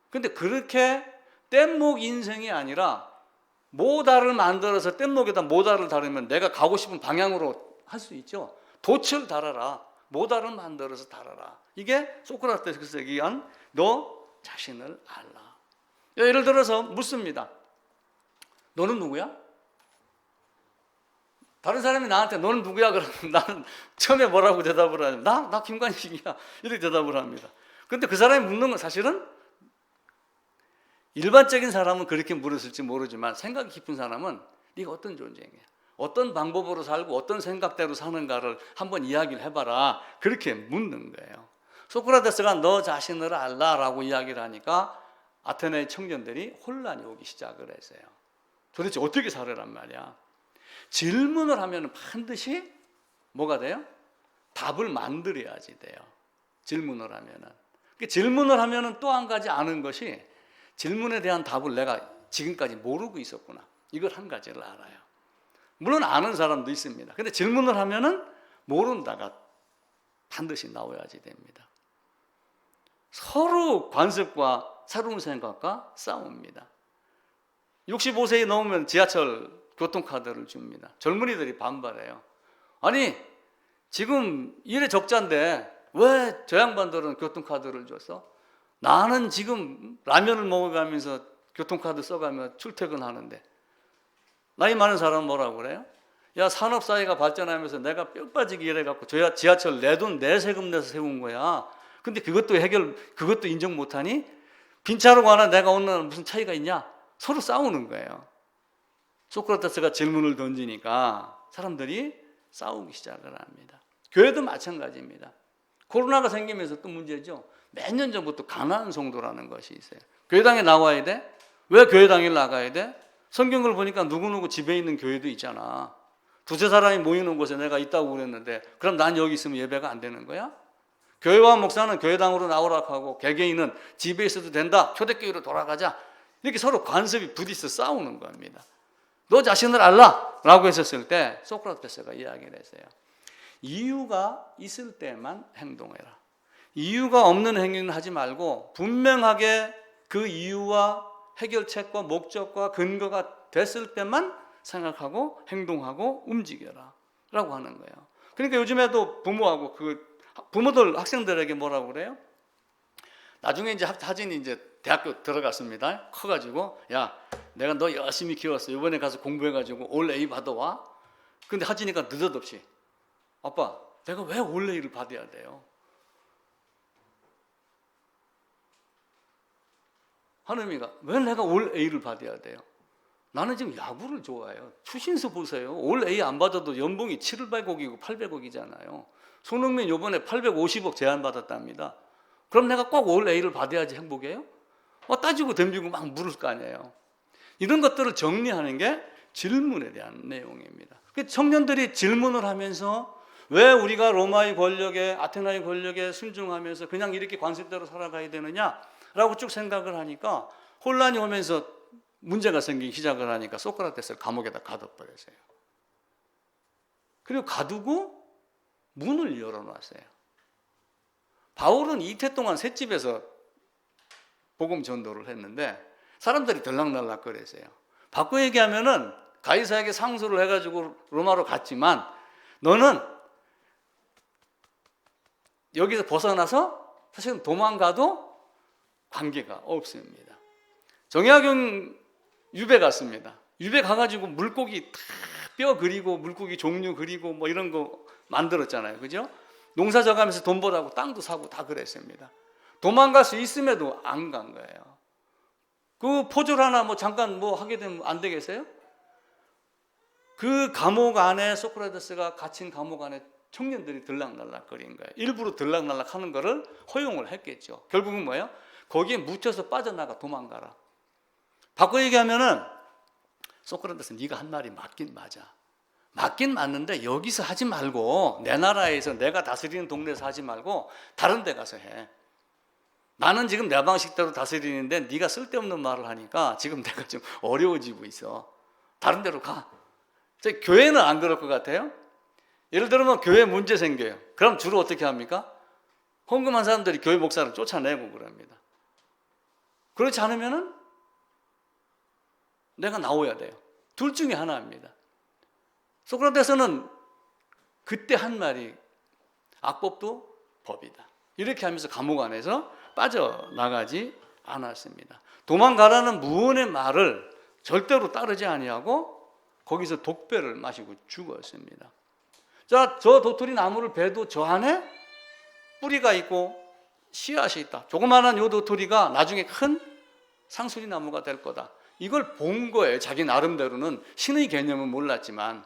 근데 그렇게 뗏목 인생이 아니라 모다를 만들어서 뗏목에다 모다를 달으면 내가 가고 싶은 방향으로 할 수 있죠. 돛을 달아라. 모다를 만들어서 달아라. 이게 소크라테스가 얘기한 너 자신을 알라. 예를 들어서 묻습니다. 너는 누구야? 다른 사람이 나한테 너는 누구야? 그러면 나는 처음에 뭐라고 대답을 하냐면 나 김관식이야. 이렇게 대답을 합니다. 그런데 그 사람이 묻는 건 사실은 일반적인 사람은 그렇게 물었을지 모르지만 생각이 깊은 사람은 네가 어떤 존재냐, 어떤 방법으로 살고 어떤 생각대로 사는가를 한번 이야기를 해봐라. 그렇게 묻는 거예요. 소크라테스가 너 자신을 알라라고 이야기를 하니까 아테네 청년들이 혼란이 오기 시작을 했어요. 도대체 어떻게 살으란 말이야. 질문을 하면 반드시 뭐가 돼요? 답을 만들어야지 돼요. 질문을 하면은. 질문을 하면은 또 한 가지 아는 것이 질문에 대한 답을 내가 지금까지 모르고 있었구나. 이걸 한 가지를 알아요. 물론 아는 사람도 있습니다. 근데 질문을 하면은 모른다가 반드시 나와야지 됩니다. 서로 관습과 새로운 생각과 싸웁니다. 65세에 넘으면 지하철 교통카드를 줍니다. 젊은이들이 반발해요. 아니 지금 일의 적자인데 왜 저 양반들은 교통카드를 줬어? 나는 지금 라면을 먹어가면서 교통카드 써가며 출퇴근하는데. 나이 많은 사람은 뭐라고 그래요? 야, 산업사회가 발전하면서 내가 뼈 빠지게 일해갖고 지하철 내 돈 내 세금 내서 세운 거야. 근데 그것도 인정 못하니? 빈차로가 하나 내가 오늘 무슨 차이가 있냐? 서로 싸우는 거예요. 소크라테스가 질문을 던지니까 사람들이 싸우기 시작을 합니다. 교회도 마찬가지입니다. 코로나가 생기면서 또 문제죠. 몇 년 전부터 가나안 성도라는 것이 있어요. 교회당에 나와야 돼? 왜 교회당에 나가야 돼? 성경을 보니까 누구누구 집에 있는 교회도 있잖아. 두세 사람이 모이는 곳에 내가 있다고 그랬는데 그럼 난 여기 있으면 예배가 안 되는 거야? 교회와 목사는 교회당으로 나오라고 하고 개개인은 집에 있어도 된다. 초대교회로 돌아가자. 이렇게 서로 관습이 부딪혀 싸우는 겁니다. 너 자신을 알라! 라고 했었을 때 소크라테스가 이야기를 했어요. 이유가 있을 때만 행동해라. 이유가 없는 행위는 하지 말고 분명하게 그 이유와 해결책과 목적과 근거가 됐을 때만 생각하고 행동하고 움직여라 라고 하는 거예요. 그러니까 요즘에도 부모들 학생들에게 뭐라고 그래요? 나중에 이제 사진이 이제 대학교 들어갔습니다. 커가지고 야 내가 너 열심히 키웠어. 이번에 가서 공부해가지고 올 A 받아와. 근데 하진이가 느닷없이 아빠 내가 왜 올 A를 받아야 돼요? 하느님이가 왜 내가 올 A를 받아야 돼요? 나는 지금 야구를 좋아해요. 추신수 보세요. 올 A 안 받아도 연봉이 700억이고 800억이잖아요. 손흥민 이번에 850억 제안 받았답니다. 그럼 내가 꼭 올 A를 받아야지 행복해요? 따지고 덤비고 막 물을 거 아니에요. 이런 것들을 정리하는 게 질문에 대한 내용입니다. 청년들이 질문을 하면서 왜 우리가 로마의 권력에 아테나의 권력에 순종하면서 그냥 이렇게 관습대로 살아가야 되느냐라고 쭉 생각을 하니까 혼란이 오면서 문제가 생기기 시작을 하니까 소크라테스를 감옥에다 가둬버렸어요. 그리고 가두고 문을 열어놨어요. 바울은 이태 동안 셋집에서 복음 전도를 했는데 사람들이 들락날락거렸어요. 바꿔 얘기하면은 가이사에게 상소를 해가지고 로마로 갔지만 너는 여기서 벗어나서 사실은 도망가도 관계가 없습니다. 정약용 유배 갔습니다. 유배 가가지고 물고기 뼈 그리고 물고기 종류 그리고 뭐 이런 거 만들었잖아요. 그죠? 농사 져가면서 돈 벌라고 땅도 사고 다 그랬습니다. 도망갈 수 있음에도 안 간 거예요. 그 포졸 하나 뭐 잠깐 뭐 하게 되면 안 되겠어요? 그 감옥 안에 소크라테스가 갇힌 감옥 안에 청년들이 들락날락거린 거예요. 일부러 들락날락 하는 거를 허용을 했겠죠. 결국은 뭐예요? 거기에 묻혀서 빠져나가 도망가라. 바꿔 얘기하면은 소크라테스 네가 한 말이 맞긴 맞아. 맞긴 맞는데 여기서 하지 말고 내 나라에서 내가 다스리는 동네에서 하지 말고 다른 데 가서 해. 나는 지금 내 방식대로 다스리는데 네가 쓸데없는 말을 하니까 지금 내가 좀 어려워지고 있어. 다른 데로 가. 교회는 안 그럴 것 같아요? 예를 들면 교회 문제 생겨요. 그럼 주로 어떻게 합니까? 헌금한 사람들이 교회 목사를 쫓아내고 그럽니다. 그렇지 않으면은 내가 나와야 돼요. 둘 중에 하나입니다. 소크라테스는 그때 한 말이 악법도 법이다. 이렇게 하면서 감옥 안에서 빠져나가지 않았습니다. 도망가라는 무언의 말을 절대로 따르지 아니하고 거기서 독배를 마시고 죽었습니다. 자, 저 도토리 나무를 베도 저 안에 뿌리가 있고 씨앗이 있다. 조그마한 요 도토리가 나중에 큰 상수리 나무가 될 거다. 이걸 본 거예요. 자기 나름대로는 신의 개념은 몰랐지만.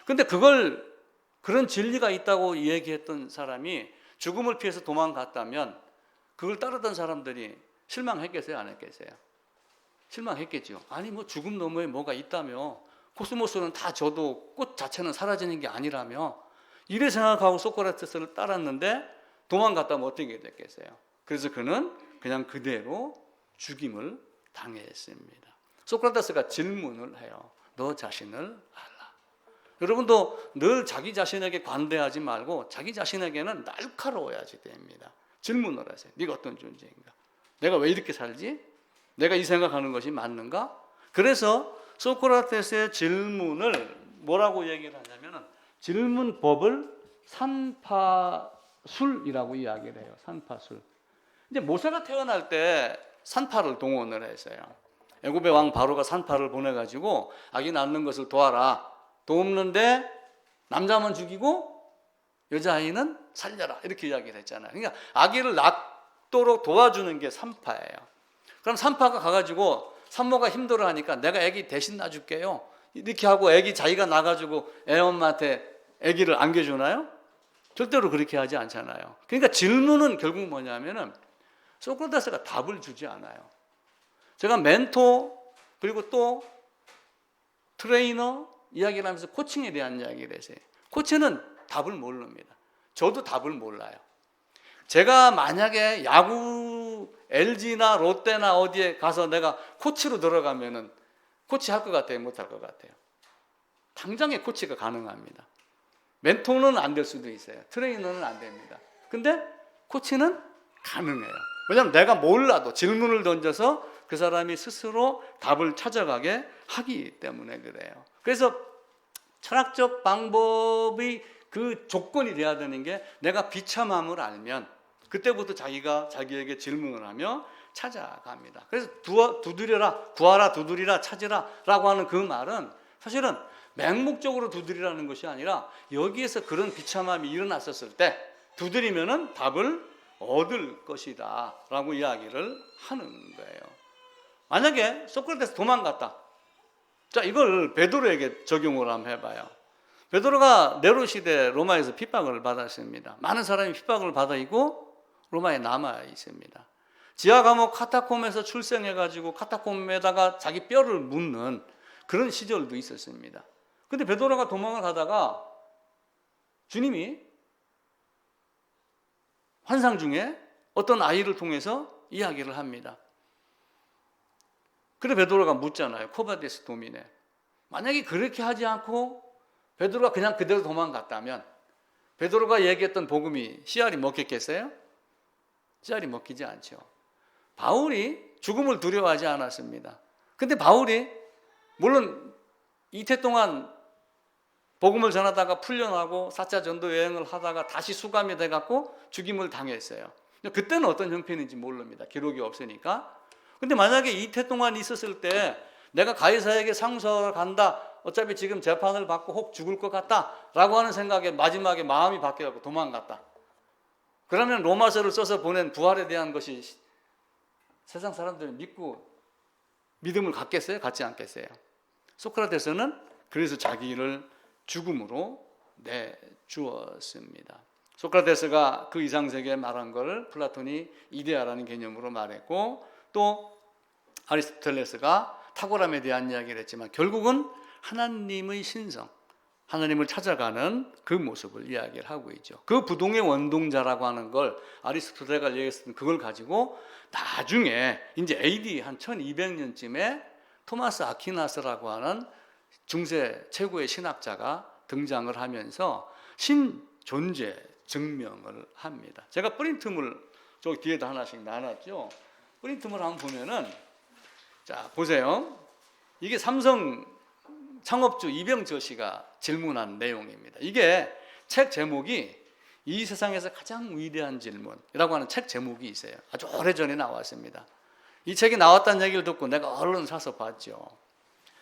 근데 그런 진리가 있다고 얘기했던 사람이 죽음을 피해서 도망갔다면 그걸 따르던 사람들이 실망했겠어요? 안 했겠어요? 실망했겠죠. 아니 뭐 죽음 너머에 뭐가 있다며, 코스모스는 다 져도 꽃 자체는 사라지는 게 아니라며, 이래 생각하고 소크라테스를 따랐는데 도망갔다면 어떻게 됐겠어요? 그래서 그는 그냥 그대로 죽임을 당했습니다. 소크라테스가 질문을 해요. 너 자신을 알라. 여러분도 늘 자기 자신에게 관대하지 말고 자기 자신에게는 날카로워야지 됩니다. 질문을 하세요. 네가 어떤 존재인가? 내가 왜 이렇게 살지? 내가 이 생각하는 것이 맞는가? 그래서 소크라테스의 질문을 뭐라고 얘기를 하냐면 질문법을 산파술이라고 이야기를 해요. 산파술. 이제 모세가 태어날 때 산파를 동원을 했어요. 애굽의 왕 바로가 산파를 보내가지고 아기 낳는 것을 도와라. 돕는데 남자만 죽이고 여자아이는 살려라. 이렇게 이야기를 했잖아요. 그러니까 아기를 낳도록 도와주는 게 산파예요. 그럼 산파가 가가지고 산모가 힘들어하니까 내가 아기 대신 낳아줄게요. 이렇게 하고 아기 자기가 낳아가지고 애엄마한테 아기를 안겨주나요? 절대로 그렇게 하지 않잖아요. 그러니까 질문은 결국 뭐냐면은 소크라테스가 답을 주지 않아요. 제가 멘토 그리고 또 트레이너 이야기를 하면서 코칭에 대한 이야기를 했어요. 코치는 답을 모릅니다. 저도 답을 몰라요. 제가 만약에 야구 LG나 롯데나 어디에 가서 내가 코치로 들어가면은 코치 할 것 같아요? 못 할 것 같아요? 당장에 코치가 가능합니다. 멘토는 안 될 수도 있어요. 트레이너는 안 됩니다. 근데 코치는 가능해요. 왜냐하면 내가 몰라도 질문을 던져서 그 사람이 스스로 답을 찾아가게 하기 때문에 그래요. 그래서 철학적 방법의 그 조건이 돼야 되는 게 내가 비참함을 알면 그때부터 자기가 자기에게 질문을 하며 찾아갑니다. 그래서 두드려라, 구하라, 두드리라, 찾으라 라고 하는 그 말은 사실은 맹목적으로 두드리라는 것이 아니라 여기에서 그런 비참함이 일어났었을 때 두드리면은 답을 얻을 것이다 라고 이야기를 하는 거예요. 만약에 소크라테스 도망갔다. 자, 이걸 베드로에게 적용을 한번 해봐요. 베드로가 네로 시대 로마에서 핍박을 받았습니다. 많은 사람이 핍박을 받아 있고 로마에 남아 있습니다. 지하 감옥 카타콤에서 출생해가지고 카타콤에다가 자기 뼈를 묻는 그런 시절도 있었습니다. 근데 베드로가 도망을 가다가 주님이 환상 중에 어떤 아이를 통해서 이야기를 합니다. 그래 베드로가 묻잖아요. 코바데스 도미네. 만약에 그렇게 하지 않고 베드로가 그냥 그대로 도망갔다면 베드로가 얘기했던 복음이 씨알이 먹혔겠어요? 씨알이 먹히지 않죠. 바울이 죽음을 두려워하지 않았습니다. 근데 바울이 물론 이태 동안 복음을 전하다가 풀려나고 4차 전도 여행을 하다가 다시 수감이 돼갖고 죽임을 당했어요. 그때는 어떤 형편인지 모릅니다. 기록이 없으니까. 근데 만약에 이태 동안 있었을 때 내가 가이사에게 상소하러 간다. 어차피 지금 재판을 받고 혹 죽을 것 같다 라고 하는 생각에 마지막에 마음이 바뀌어서 도망갔다. 그러면 로마서를 써서 보낸 부활에 대한 것이 세상 사람들이 믿음을 갖겠어요? 갖지 않겠어요? 소크라테스는 그래서 자기를 죽음으로 내주었습니다. 소크라테스가 그 이상세계에 말한 걸 플라톤이 이데아라는 개념으로 말했고 또 아리스토텔레스가 탁월함에 대한 이야기를 했지만 결국은 하나님의 신성, 하나님을 찾아가는 그 모습을 이야기를 하고 있죠. 그 부동의 원동자라고 하는 걸 아리스토텔레스가 얘기했던 그걸 가지고 나중에 이제 AD 한 1200년쯤에 토마스 아퀴나스라고 하는 중세 최고의 신학자가 등장을 하면서 신존재 증명을 합니다. 제가 프린트물 저기 뒤에다 하나씩 나눴죠. 프린트물 한번 보면은 자 보세요. 이게 삼성 창업주 이병철 씨가 질문한 내용입니다. 이게 책 제목이 이 세상에서 가장 위대한 질문이라고 하는 책 제목이 있어요. 아주 오래전에 나왔습니다. 이 책이 나왔다는 얘기를 듣고 내가 얼른 사서 봤죠.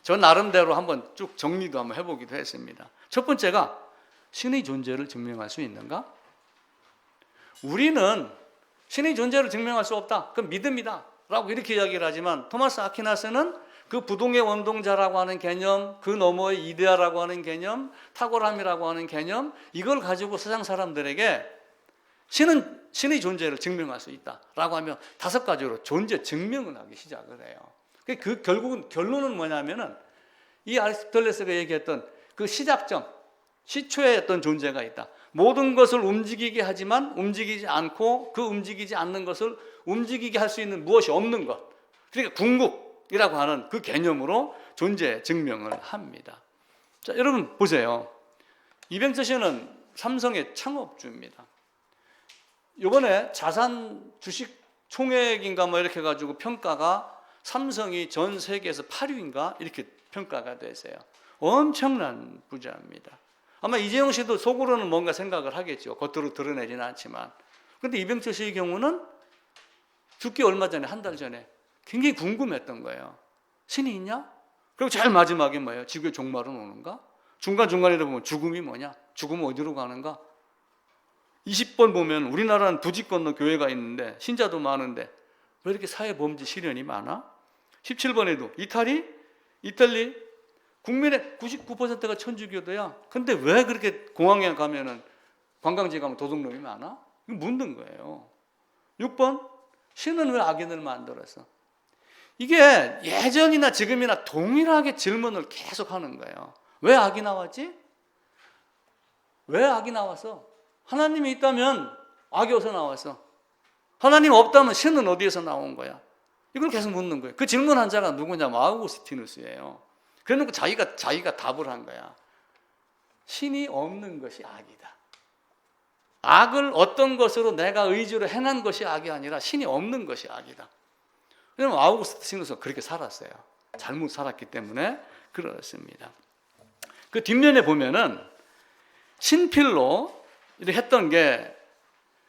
저 나름대로 한번 쭉 정리도 한번 해보기도 했습니다. 첫 번째가 신의 존재를 증명할 수 있는가? 우리는 신의 존재를 증명할 수 없다. 그건 믿음이다 라고 이렇게 이야기를 하지만 토마스 아퀴나스는 그 부동의 원동자라고 하는 개념, 그 너머의 이데아라고 하는 개념, 탁월함이라고 하는 개념, 이걸 가지고 세상 사람들에게 신의 존재를 증명할 수 있다라고 하면 5가지로 존재 증명을 하기 시작을 해요. 그 결국은 결론은 뭐냐면은 이 아리스토텔레스가 얘기했던 그 시작점, 시초에 어떤 존재가 있다. 모든 것을 움직이게 하지만 움직이지 않고 그 움직이지 않는 것을 움직이게 할 수 있는 무엇이 없는 것. 그러니까 궁극이라고 하는 그 개념으로 존재 증명을 합니다. 자, 여러분 보세요. 이병철 씨는 삼성의 창업주입니다. 이번에 자산 주식 총액인가 뭐 이렇게 해가지고 평가가 삼성이 전 세계에서 8위인가 이렇게 평가가 됐어요. 엄청난 부자입니다. 아마 이재용 씨도 속으로는 뭔가 생각을 하겠죠. 겉으로 드러내지는 않지만. 그런데 이병철 씨의 경우는 죽기 얼마 전에, 한 달 전에 굉장히 궁금했던 거예요. 신이 있냐? 그리고 제일 마지막에 뭐예요? 지구의 종말은 오는가? 중간중간에 보면 죽음이 뭐냐? 죽음은 어디로 가는가? 20번 보면 우리나라는 부지 건너 교회가 있는데 신자도 많은데 왜 이렇게 사회범죄 시련이 많아? 17번에도 이탈리 국민의 99%가 천주교도야. 근데 왜 그렇게 공항에 가면은 관광지 가면 도둑놈이 많아? 이거 묻는 거예요. 6번 신은 왜 악인을 만들었어? 이게 예전이나 지금이나 동일하게 질문을 계속 하는 거예요. 왜 악이 나왔지? 왜 악이 나왔어? 하나님이 있다면 악이 어디서 나왔어? 하나님 없다면 신은 어디에서 나온 거야? 이걸 계속 묻는 거예요. 그 질문한 자가 누구냐면 아우구스티누스예요. 그래놓고 자기가 답을 한 거야. 신이 없는 것이 악이다. 악을 어떤 것으로 내가 의지로 행한 것이 악이 아니라 신이 없는 것이 악이다. 왜냐하면 아우구스티누스가 그렇게 살았어요. 잘못 살았기 때문에 그렇습니다. 그 뒷면에 보면은 신필로 이렇게 했던 게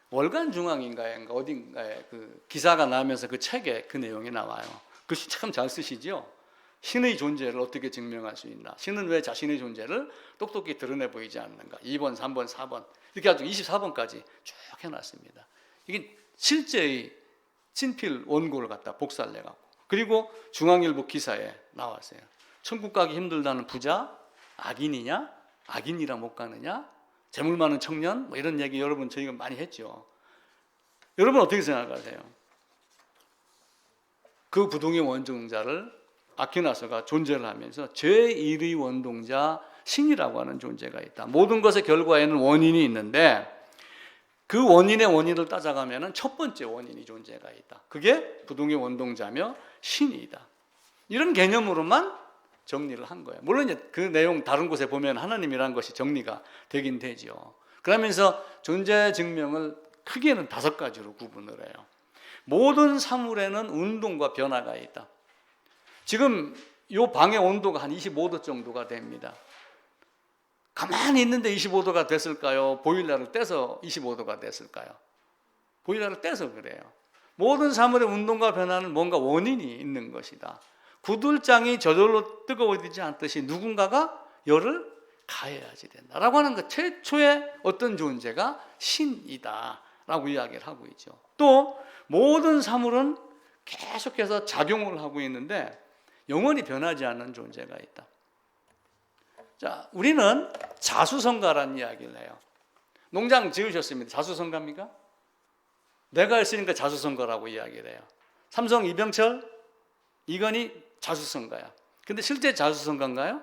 월간중앙인가에 어딘가에 그 기사가 나면서 그 책에 그 내용이 나와요. 글씨 참 잘 쓰시죠. 신의 존재를 어떻게 증명할 수 있나? 신은 왜 자신의 존재를 똑똑히 드러내 보이지 않는가? 2번, 3번, 4번 이렇게 아주 24번까지 쭉 해놨습니다. 이게 실제의 친필 원고를 갖다 복사를 해갖고, 그리고 중앙일보 기사에 나왔어요. 천국 가기 힘들다는 부자 악인이냐? 악인이라 못 가느냐? 재물 많은 청년? 뭐 이런 얘기 여러분 저희가 많이 했죠. 여러분 어떻게 생각하세요? 그 부동의 원동자를 아퀴나스가 존재를 하면서 제1의 원동자 신이라고 하는 존재가 있다. 모든 것의 결과에는 원인이 있는데 그 원인의 원인을 따져가면 첫 번째 원인이 존재가 있다. 그게 부동의 원동자며 신이다. 이런 개념으로만 정리를 한 거예요. 물론 이제 그 내용 다른 곳에 보면 하나님이라는 것이 정리가 되긴 되죠. 그러면서 존재 증명을 크게는 5가지로 구분을 해요. 모든 사물에는 운동과 변화가 있다. 지금 이 방의 온도가 한 25도 정도가 됩니다. 가만히 있는데 25도가 됐을까요? 보일러를 떼서 25도가 됐을까요? 보일러를 떼서 그래요. 모든 사물의 운동과 변화는 뭔가 원인이 있는 것이다. 구들장이 저절로 뜨거워지지 않듯이 누군가가 열을 가해야지 된다라고 하는 것, 최초의 어떤 존재가 신이다라고 이야기를 하고 있죠. 또 모든 사물은 계속해서 작용을 하고 있는데 영원히 변하지 않는 존재가 있다. 자, 우리는 자수성가라는 이야기를 해요. 농장 지으셨습니다. 자수성가입니까? 내가 했으니까 자수성가라고 이야기를 해요. 삼성 이병철, 이건희 자수성가야. 근데 실제 자수성가인가요?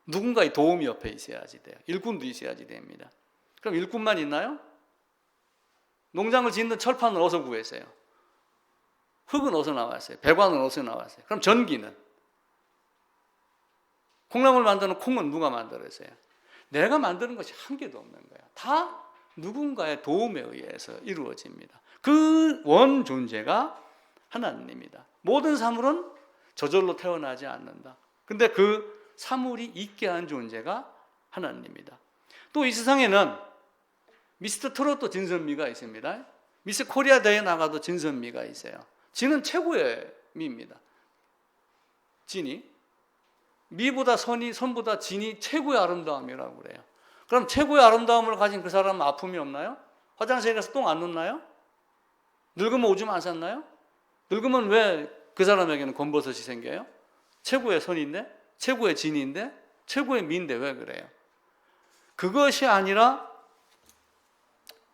누군가의 도움이 옆에 있어야지 돼요. 일꾼도 있어야지 됩니다. 그럼 일꾼만 있나요? 농장을 짓는 철판은 어디서 구했어요? 흙은 어디서 나왔어요? 배관은 어디서 나왔어요? 그럼 전기는? 콩나물 만드는 콩은 누가 만들었어요? 내가 만드는 것이 한 개도 없는 거야. 다 누군가의 도움에 의해서 이루어집니다. 그 원 존재가 하나님입니다. 모든 사물은 저절로 태어나지 않는다. 근데 그 사물이 있게 한 존재가 하나님입니다. 또 이 세상에는 미스터 트로트 진선미가 있습니다. 미스 코리아 대회 나가도 진선미가 있어요. 진은 최고의 미입니다. 진이. 미보다 선이, 선보다 진이 최고의 아름다움이라고 그래요. 그럼 최고의 아름다움을 가진 그 사람은 아픔이 없나요? 화장실에 가서 똥 안 놓나요? 늙으면 오줌 안 쌌나요? 늙으면 왜 그 사람에게는 검버섯이 생겨요? 최고의 선인데, 최고의 진인데, 최고의 미인데 왜 그래요? 그것이 아니라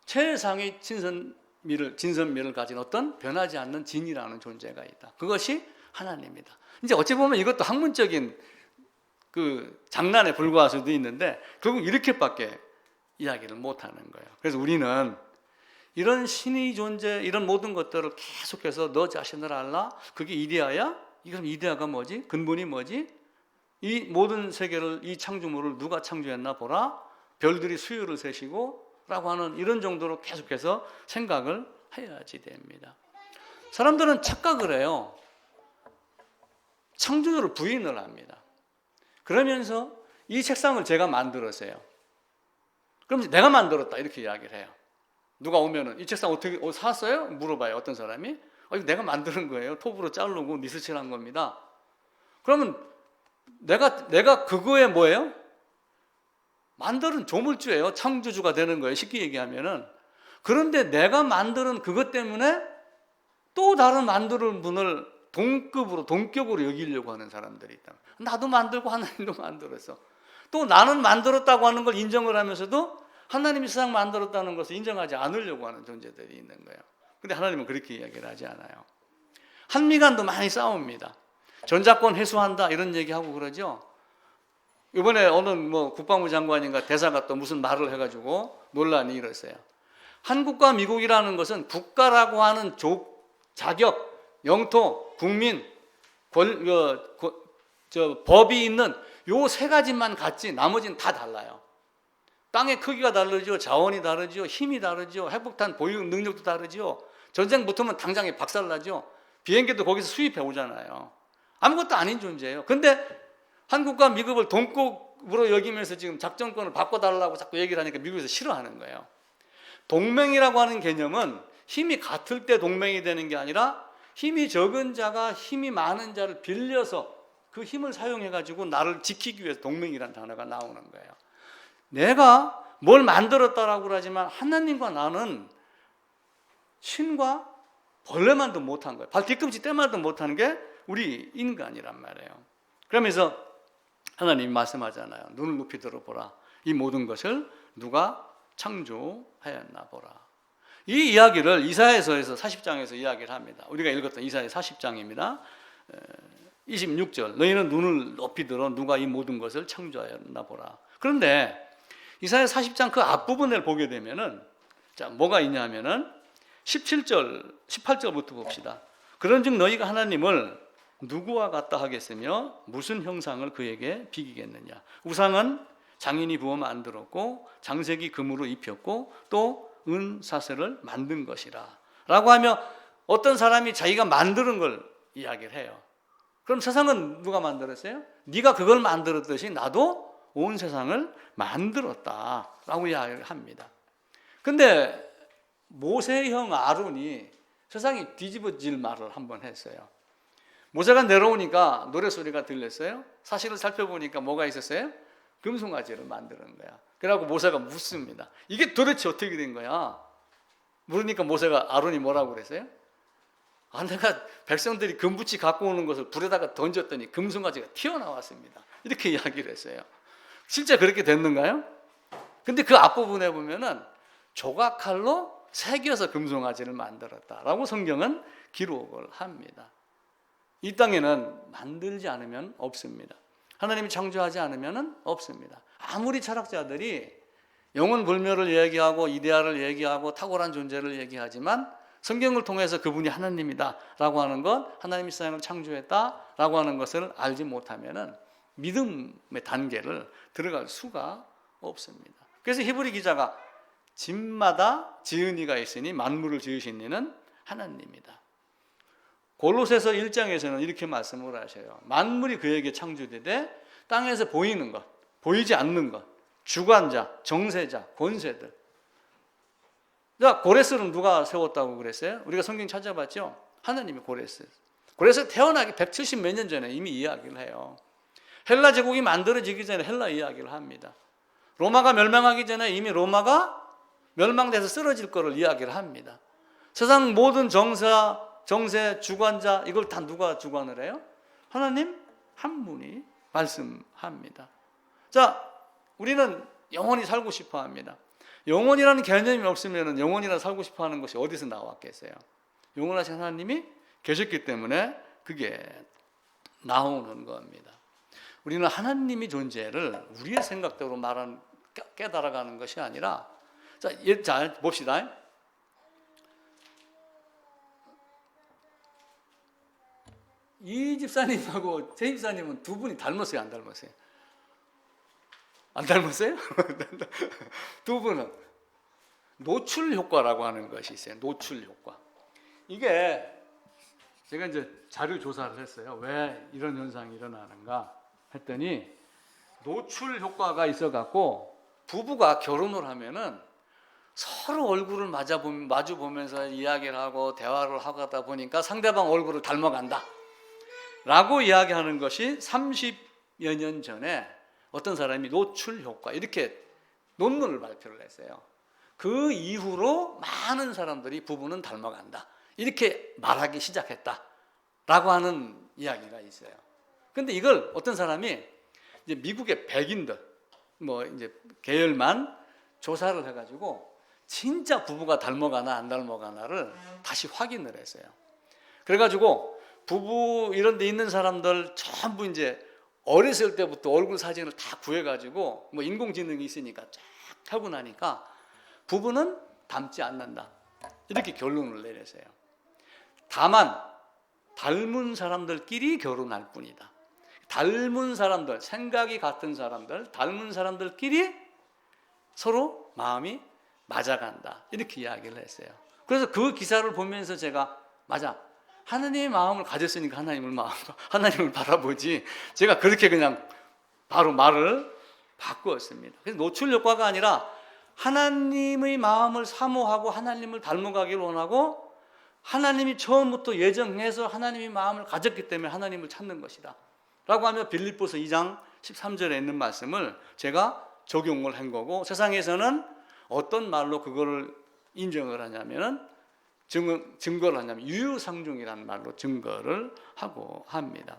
최상의 진선미를 가진 어떤 변하지 않는 진이라는 존재가 있다. 그것이 하나님입니다. 이제 어찌 보면 이것도 학문적인 그 장난에 불과할 수도 있는데 결국 이렇게밖에 이야기를 못하는 거예요. 그래서 우리는 이런 신의 존재, 이런 모든 것들을 계속해서 너 자신을 알라? 그게 이데아야? 이건 이데아가 뭐지? 근본이 뭐지? 이 모든 세계를, 이 창조물을 누가 창조했나 보라? 별들이 수요를 세시고 라고 하는 이런 정도로 계속해서 생각을 해야지 됩니다. 사람들은 착각을 해요. 창조주를 부인을 합니다. 그러면서 이 책상을 제가 만들었어요. 그럼 내가 만들었다 이렇게 이야기를 해요. 누가 오면은 이 책상 어떻게 샀어요? 물어봐요. 어떤 사람이 이거 내가 만드는 거예요. 톱으로 자르고 니스칠한 겁니다. 그러면 내가 그거에 뭐예요? 만드는 조물주예요. 창조주가 되는 거예요. 쉽게 얘기하면은. 그런데 내가 만드는 그것 때문에 또 다른 만드는 분을 동격으로 여기려고 하는 사람들이 있다. 나도 만들고 하나님도 만들었어. 또 나는 만들었다고 하는 걸 인정을 하면서도 하나님이 세상 만들었다는 것을 인정하지 않으려고 하는 존재들이 있는 거예요. 근데 하나님은 그렇게 이야기를 하지 않아요. 한미간도 많이 싸웁니다. 전자권 회수한다 이런 얘기하고 그러죠. 이번에 어느 국방부 장관인가 대사가 또 무슨 말을 해가지고 논란이 일었어요. 한국과 미국이라는 것은 국가라고 하는 자격, 영토, 국민, 법이 있는 요 3가지만 같지 나머지는 다 달라요. 땅의 크기가 다르죠. 자원이 다르죠. 힘이 다르죠. 핵폭탄 보유 능력도 다르죠. 전쟁 붙으면 당장에 박살나죠. 비행기도 거기서 수입해 오잖아요. 아무것도 아닌 존재예요. 근데 한국과 미국을 동국으로 여기면서 지금 작전권을 바꿔달라고 자꾸 얘기를 하니까 미국에서 싫어하는 거예요. 동맹이라고 하는 개념은 힘이 같을 때 동맹이 되는 게 아니라 힘이 적은 자가 힘이 많은 자를 빌려서 그 힘을 사용해 가지고 나를 지키기 위해서 동맹이라는 단어가 나오는 거예요. 내가 뭘 만들었다라고 그러지만 하나님과 나는 신과 벌레만도 못한 거예요. 발 뒤꿈치 때만도 못하는 게 우리 인간이란 말이에요. 그러면서 하나님이 말씀하잖아요. 눈을 높이 들어보라. 이 모든 것을 누가 창조하였나 보라. 이 이야기를 이사야서에서 40장에서 이야기를 합니다. 우리가 읽었던 이사야 40장입니다. 26절 너희는 눈을 높이 들어 누가 이 모든 것을 창조하였나 보라. 그런데 이사야 40장 그 앞부분을 보게 되면은 자 뭐가 있냐면은 17절 18절부터 봅시다. 그런즉 너희가 하나님을 누구와 같다 하겠으며 무슨 형상을 그에게 비기겠느냐. 우상은 장인이 부어 만들었고 장색이 금으로 입혔고 또 은사슬을 만든 것이라 라고 하며 어떤 사람이 자기가 만드는 걸 이야기를 해요. 그럼 세상은 누가 만들었어요? 네가 그걸 만들었듯이 나도 온 세상을 만들었다 라고 이야기를 합니다. 근데 모세의 형 아론이 세상이 뒤집어질 말을 한번 했어요. 모세가 내려오니까 노래소리가 들렸어요. 사실을 살펴보니까 뭐가 있었어요? 금송아지를 만드는 거야. 그래갖고 모세가 묻습니다. 이게 도대체 어떻게 된 거야? 물으니까 모세가 아론이 뭐라고 그랬어요? 내가 백성들이 금붙이 갖고 오는 것을 불에다가 던졌더니 금송아지가 튀어나왔습니다. 이렇게 이야기를 했어요. 실제 그렇게 됐는가요? 근데 그 앞부분에 보면은 조각칼로 새겨서 금송아지를 만들었다라고 성경은 기록을 합니다. 이 땅에는 만들지 않으면 없습니다. 하나님이 창조하지 않으면 없습니다. 아무리 철학자들이 영원 불멸을 얘기하고 이데아를 얘기하고 탁월한 존재를 얘기하지만 성경을 통해서 그분이 하나님이다 라고 하는 것, 하나님이 세상을 창조했다 라고 하는 것을 알지 못하면 믿음의 단계를 들어갈 수가 없습니다. 그래서 히브리 기자가 집마다 지은 이가 있으니 만물을 지으신 이는 하나님이다. 골로새서 1장에서는 이렇게 말씀을 하셔요. 만물이 그에게 창조되되 땅에서 보이는 것, 보이지 않는 것, 주관자, 정세자, 권세들. 자, 고레스는 누가 세웠다고 그랬어요? 우리가 성경 찾아봤죠? 하나님이 고레스. 고레스 태어나기 170 몇 년 전에 이미 이야기를 해요. 헬라 제국이 만들어지기 전에 헬라 이야기를 합니다. 로마가 멸망하기 전에 이미 로마가 멸망돼서 쓰러질 거를 이야기를 합니다. 세상 모든 정세, 주관자 이걸 다 누가 주관을 해요? 하나님 한 분이 말씀합니다. 자, 우리는 영원히 살고 싶어 합니다. 영원이라는 개념이 없으면 영원이라 살고 싶어 하는 것이 어디서 나왔겠어요? 영원하신 하나님이 계셨기 때문에 그게 나오는 겁니다. 우리는 하나님의 존재를 우리의 생각대로 깨달아가는 것이 아니라 자 봅시다. 이 집사님하고 제 집사님은 두 분이 닮았어요, 안 닮았어요? 안 닮았어요? 두 분은 노출 효과라고 하는 것이 있어요. 노출 효과. 이게 제가 이제 자료 조사를 했어요. 왜 이런 현상이 일어나는가 했더니 노출 효과가 있어갖고 부부가 결혼을 하면은 서로 얼굴을 마주 보면서 이야기를 하고 대화를 하다 보니까 상대방 얼굴을 닮아간다 라고 이야기하는 것이 30여 년 전에 어떤 사람이 노출 효과 이렇게 논문을 발표를 했어요. 그 이후로 많은 사람들이 부부는 닮아간다 이렇게 말하기 시작했다 라고 하는 이야기가 있어요. 근데 이걸 어떤 사람이 이제 미국의 백인들 뭐 이제 계열만 조사를 해가지고 진짜 부부가 닮아가나 안 닮아가나를 다시 확인을 했어요. 그래가지고 부부 이런 데 있는 사람들 전부 이제 어렸을 때부터 얼굴 사진을 다 구해가지고 뭐 인공지능이 있으니까 쫙 하고 나니까 부부는 닮지 않는다 이렇게 결론을 내렸어요. 다만 닮은 사람들끼리 결혼할 뿐이다. 닮은 사람들, 생각이 같은 사람들, 닮은 사람들끼리 서로 마음이 맞아간다 이렇게 이야기를 했어요. 그래서 그 기사를 보면서 제가 맞아, 하나님의 마음을 가졌으니까 하나님을 바라보지 제가 그렇게 그냥 바로 말을 바꾸었습니다. 그래서 노출 효과가 아니라 하나님의 마음을 사모하고 하나님을 닮아가기를 원하고 하나님이 처음부터 예정해서 하나님의 마음을 가졌기 때문에 하나님을 찾는 것이다 라고 하며 빌립보서 2장 13절에 있는 말씀을 제가 적용을 한 거고, 세상에서는 어떤 말로 그거를 인정을 하냐면은 증거를 하냐면 유유상종이라는 말로 증거를 하고 합니다.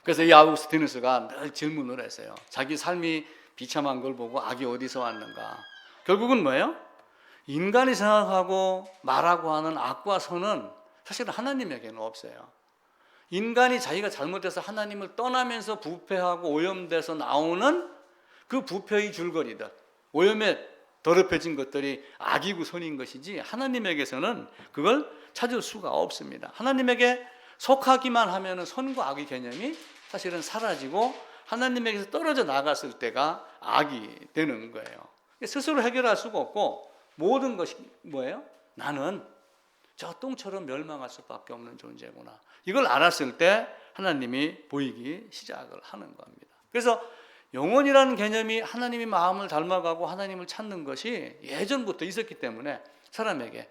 그래서 이 아우구스티누스가 늘 질문을 했어요. 자기 삶이 비참한 걸 보고 악이 어디서 왔는가. 결국은 뭐예요? 인간이 생각하고 말하고 하는 악과 선은 사실은 하나님에게는 없어요. 인간이 자기가 잘못해서 하나님을 떠나면서 부패하고 오염돼서 나오는 그 부패의 줄거리들, 오염에 더럽혀진 것들이 악이고 선인 것이지 하나님에게서는 그걸 찾을 수가 없습니다. 하나님에게 속하기만 하면 선과 악의 개념이 사실은 사라지고 하나님에게서 떨어져 나갔을 때가 악이 되는 거예요. 스스로 해결할 수가 없고 모든 것이 뭐예요? 나는 저 똥처럼 멸망할 수밖에 없는 존재구나. 이걸 알았을 때 하나님이 보이기 시작을 하는 겁니다. 그래서 영혼이라는 개념이 하나님의 마음을 닮아가고 하나님을 찾는 것이 예전부터 있었기 때문에 사람에게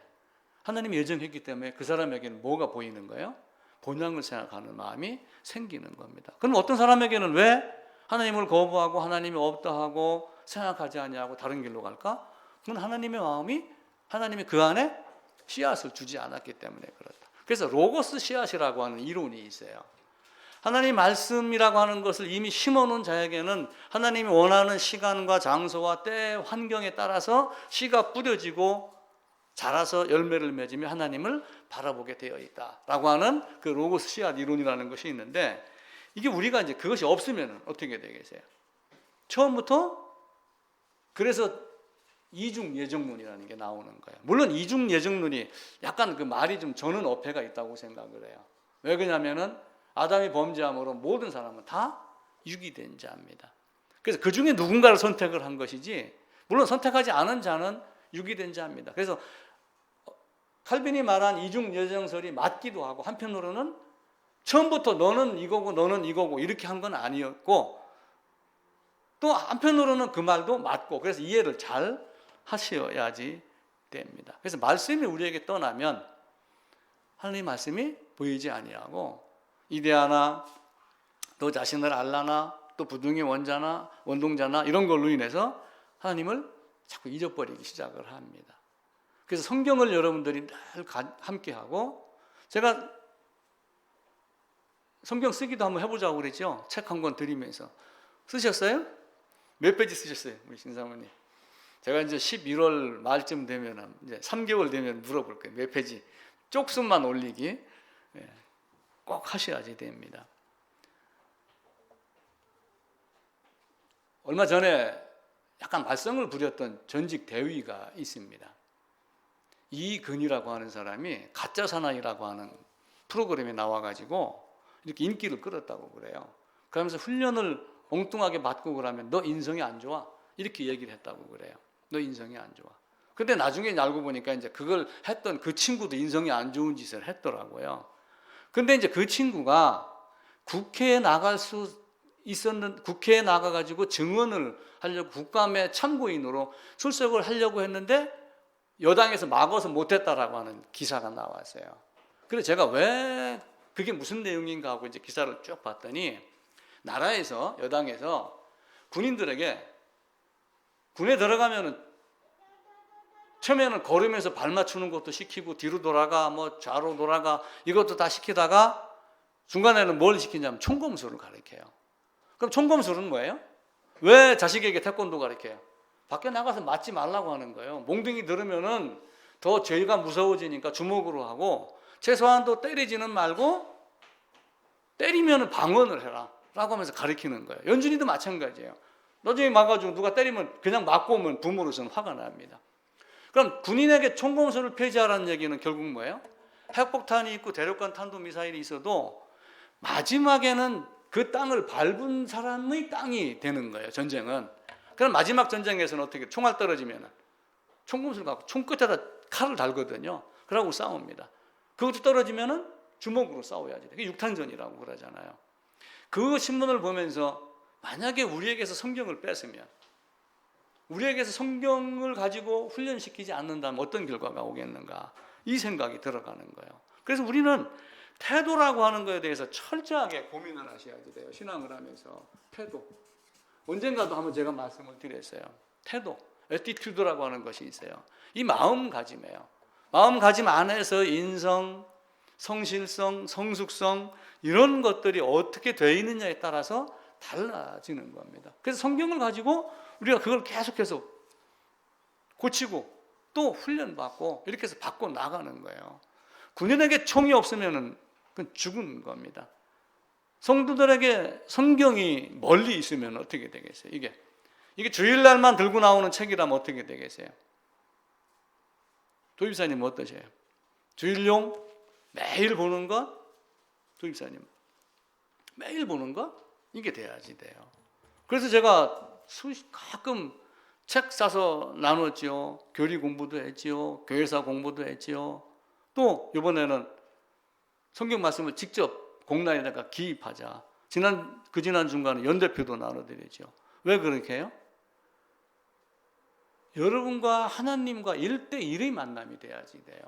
하나님이 예정했기 때문에 그 사람에게는 뭐가 보이는 거예요? 본향을 생각하는 마음이 생기는 겁니다. 그럼 어떤 사람에게는 왜 하나님을 거부하고 하나님이 없다 하고 생각하지 않냐고 다른 길로 갈까? 그건 하나님의 마음이 하나님이 그 안에 씨앗을 주지 않았기 때문에 그렇다. 그래서 로고스 씨앗이라고 하는 이론이 있어요. 하나님 말씀이라고 하는 것을 이미 심어놓은 자에게는 하나님이 원하는 시간과 장소와 때, 환경에 따라서 씨가 뿌려지고 자라서 열매를 맺으며 하나님을 바라보게 되어 있다라고 하는 그 로고스 씨앗 이론이라는 것이 있는데, 이게 우리가 이제 그것이 없으면 어떻게 되겠어요? 처음부터 그래서 이중 예정론이라는 게 나오는 거예요. 물론 이중 예정론이 약간 그 말이 좀 저는 어폐가 있다고 생각을 해요. 왜 그러냐면은 아담이 범죄함으로 모든 사람은 다 유기된 자입니다. 그래서 그 중에 누군가를 선택을 한 것이지, 물론 선택하지 않은 자는 유기된 자입니다. 그래서 칼빈이 말한 이중 예정설이 맞기도 하고, 한편으로는 처음부터 너는 이거고 너는 이거고 이렇게 한 건 아니었고, 또 한편으로는 그 말도 맞고, 그래서 이해를 잘 하셔야지 됩니다. 그래서 말씀이 우리에게 떠나면 하나님의 말씀이 보이지 아니하고, 이데아나 너 자신을 알라나 또 부둥이 원자나 원동자나 이런 걸로 인해서 하나님을 자꾸 잊어버리기 시작을 합니다. 그래서 성경을 여러분들이 늘 함께하고, 제가 성경 쓰기도 한번 해보자고 그랬죠. 책 한 권 드리면서. 쓰셨어요? 몇 페이지 쓰셨어요, 우리 신사모님? 제가 이제 11월 말쯤 되면, 이제 3개월 되면 물어볼 거예요. 몇 페이지? 쪽수만 올리기 꼭 하셔야지 됩니다. 얼마 전에 약간 말썽을 부렸던 전직 대위가 있습니다. 이근이라고 하는 사람이 가짜 사나이라고 하는 프로그램에 나와가지고 이렇게 인기를 끌었다고 그래요. 그러면서 훈련을 엉뚱하게 받고 그러면 너 인성이 안 좋아, 이렇게 얘기를 했다고 그래요. 너 인성이 안 좋아. 근데 나중에 알고 보니까 이제 그걸 했던 그 친구도 인성이 안 좋은 짓을 했더라고요. 근데 이제 그 친구가 국회에 국회에 나가가지고 증언을 하려고 국감의 참고인으로 출석을 하려고 했는데 여당에서 막아서 못했다라고 하는 기사가 나왔어요. 그래서 제가 왜 그게 무슨 내용인가 하고 이제 기사를 쭉 봤더니, 나라에서 여당에서 군인들에게 군에 들어가면은 처음에는 걸으면서 발 맞추는 것도 시키고 뒤로 돌아가 뭐 좌로 돌아가 이것도 다 시키다가 중간에는 뭘 시키냐면 총검술을 가르쳐요. 그럼 총검술은 뭐예요? 왜 자식에게 태권도 가르쳐요? 밖에 나가서 맞지 말라고 하는 거예요. 몽둥이 들으면은 더 죄가 무서워지니까 주먹으로 하고, 최소한도 때리지는 말고 때리면은 방언을 해라 라고 하면서 가르치는 거예요. 연준이도 마찬가지예요. 나중에 막아주고 누가 때리면 그냥 맞고 오면 부모로서는 화가 납니다. 그럼 군인에게 총검술을 폐지하라는 얘기는 결국 뭐예요? 핵폭탄이 있고 대륙간 탄도미사일이 있어도 마지막에는 그 땅을 밟은 사람의 땅이 되는 거예요, 전쟁은. 그럼 마지막 전쟁에서는 어떻게, 총알 떨어지면 총검술 갖고 총 끝에다 칼을 달거든요. 그러고 싸웁니다. 그것도 떨어지면 주먹으로 싸워야지. 그게 육탄전이라고 그러잖아요. 그 신문을 보면서 만약에 우리에게서 성경을 뺐으면, 우리에게서 성경을 가지고 훈련시키지 않는다면 어떤 결과가 오겠는가, 이 생각이 들어가는 거예요. 그래서 우리는 태도라고 하는 것에 대해서 철저하게 고민을 하셔야지 돼요. 신앙을 하면서 태도. 언젠가도 한번 제가 말씀을 드렸어요. 태도, 애티튜드라고 하는 것이 있어요. 이 마음가짐이에요. 마음가짐 안에서 인성, 성실성, 성숙성 이런 것들이 어떻게 되어 있느냐에 따라서 달라지는 겁니다. 그래서 성경을 가지고 우리가 그걸 계속해서 고치고 또 훈련받고 이렇게 해서 바꿔 나가는 거예요. 군인에게 총이 없으면 그건 죽은 겁니다. 성도들에게 성경이 멀리 있으면 어떻게 되겠어요? 이게 주일날만 들고 나오는 책이라면 어떻게 되겠어요? 도입사님 어떠세요? 주일용 매일 보는 것? 도입사님 매일 보는 것? 이게 돼야지 돼요. 그래서 제가 가끔 책 사서 나눴지요. 교리 공부도 했지요. 교회사 공부도 했지요. 또 이번에는 성경 말씀을 직접 공란에다가 기입하자. 지난 중간에 연대표도 나눠드리죠. 왜 그렇게 해요? 여러분과 하나님과 1대1의 만남이 돼야지 돼요.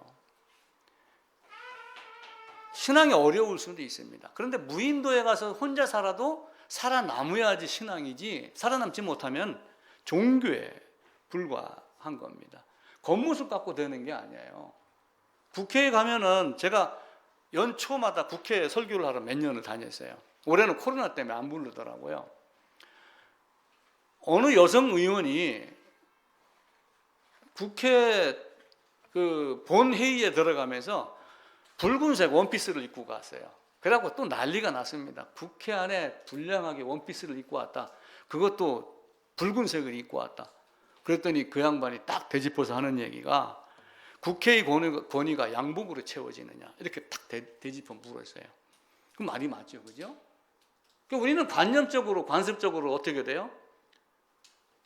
신앙이 어려울 수도 있습니다. 그런데 무인도에 가서 혼자 살아도 살아남아야지 신앙이지, 살아남지 못하면 종교에 불과한 겁니다. 겉모습 갖고 되는 게 아니에요. 국회에 가면은 제가 연초마다 국회에 설교를 하러 몇 년을 다녔어요. 올해는 코로나 때문에 안 부르더라고요. 어느 여성 의원이 국회 그 본회의에 들어가면서 붉은색 원피스를 입고 갔어요. 그래갖고 또 난리가 났습니다. 국회 안에 불량하게 원피스를 입고 왔다. 그것도 붉은색을 입고 왔다. 그랬더니 그 양반이 딱 되짚어서 하는 얘기가, 국회의 권위가 양복으로 채워지느냐, 이렇게 딱 되짚어 물었어요. 그 말이 맞죠, 그죠? 그러니까 우리는 관념적으로, 관습적으로 어떻게 돼요?